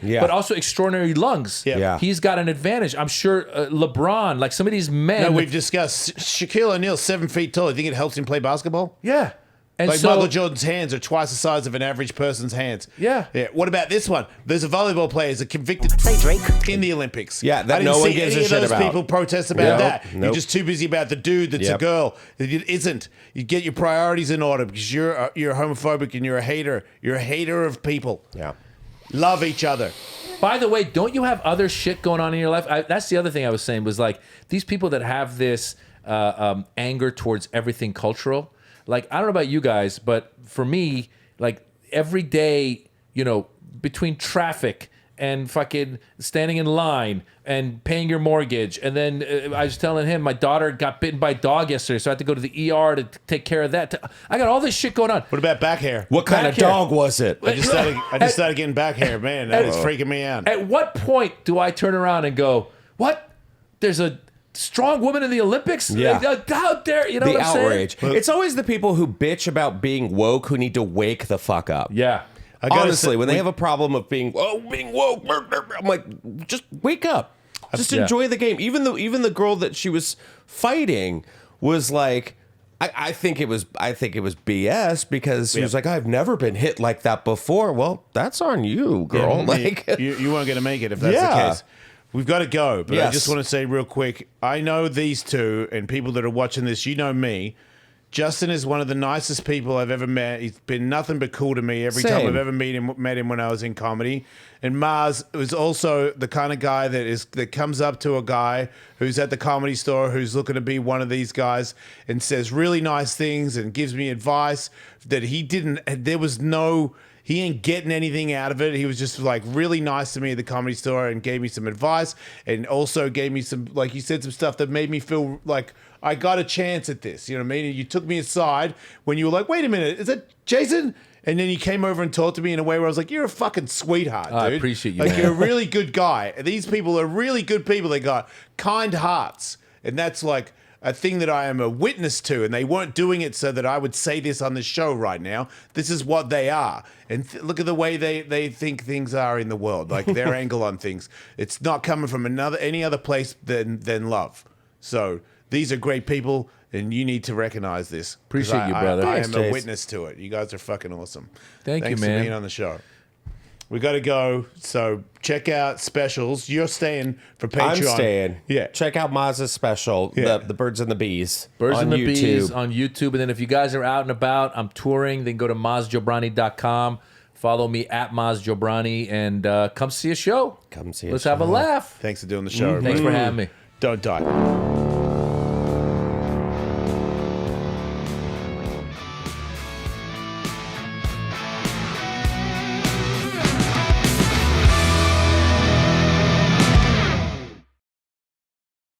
but also extraordinary lungs. Yeah. He's got an advantage. I'm sure LeBron, like some of these men. No, we've discussed Shaquille O'Neal, 7 feet tall. You think it helps him play basketball? Yeah. And like so, Michael Jordan's hands are twice the size of an average person's hands. Yeah. What about this one? There's a volleyball player who's a convicted in the Olympics. Yeah, that I didn't no one see gives a any shit of those about. people protest about that. Nope. You're just too busy about the dude that's a girl. It isn't. You get your priorities in order, because you're homophobic and you're a hater. You're a hater of people. Yeah. Love each other. By the way, don't you have other shit going on in your life? That's the other thing I was saying, was like, these people that have this anger towards everything cultural. Like, I don't know about you guys, but for me, like, every day, between traffic and fucking standing in line and paying your mortgage, and then I was telling him my daughter got bitten by a dog yesterday, so I had to go to the ER to take care of that. I got all this shit going on. What about back hair? What kind of dog was it? I just started getting back hair, man. That is freaking me out. At what point do I turn around and go, what? There's a strong woman in the Olympics? Yeah. How dare, you know what I'm outrage. saying? It's always the people who bitch about being woke who need to wake the fuck up. Yeah. Honestly, when they have a problem of being woke, I'm like, just wake up. Just enjoy the game. Even the girl that she was fighting was like, I think it was BS because he was like, I've never been hit like that before. Well, that's on you, girl. Yeah, like you weren't going to make it if that's the case. We've got to go, but I just want to say real quick, I know these two and people that are watching this, you know me. Justin is one of the nicest people I've ever met. He's been nothing but cool to me every time I've ever met him when I was in comedy. And Maz was also the kind of guy that comes up to a guy who's at the comedy store who's looking to be one of these guys and says really nice things and gives me advice that he ain't getting anything out of it. He was just like really nice to me at the comedy store and gave me some advice and also gave me some, like you said, some stuff that made me feel like I got a chance at this. You know what I mean? You took me aside when you were like, wait a minute, is that Jason? And then you came over and talked to me in a way where I was like, you're a fucking sweetheart, dude. I appreciate you, Like, man. you're a really good guy. These people are really good people. They got kind hearts. And that's like a thing that I am a witness to, and they weren't doing it so that I would say this on the show right now. This is what they are. And look at the way they think things are in the world, like their angle on things. It's not coming from any other place than love. So these are great people, and you need to recognize this. Appreciate you, brother. I Thanks, am a Jace. witness to it. You guys are fucking awesome. Thanks for man. being on the show. We got to go. So check out specials. You're staying for Patreon. I'm staying. Yeah. Check out Maz's special, Yeah. the Birds and the Bees. Birds on and the YouTube. Bees on YouTube. And then if you guys are out and about, I'm touring, then go to mazjobrani.com. Follow me at Maz Jobrani and come see a show. Come see a Let's show. have a laugh. Thanks for doing the show. Thanks for having me. Don't die.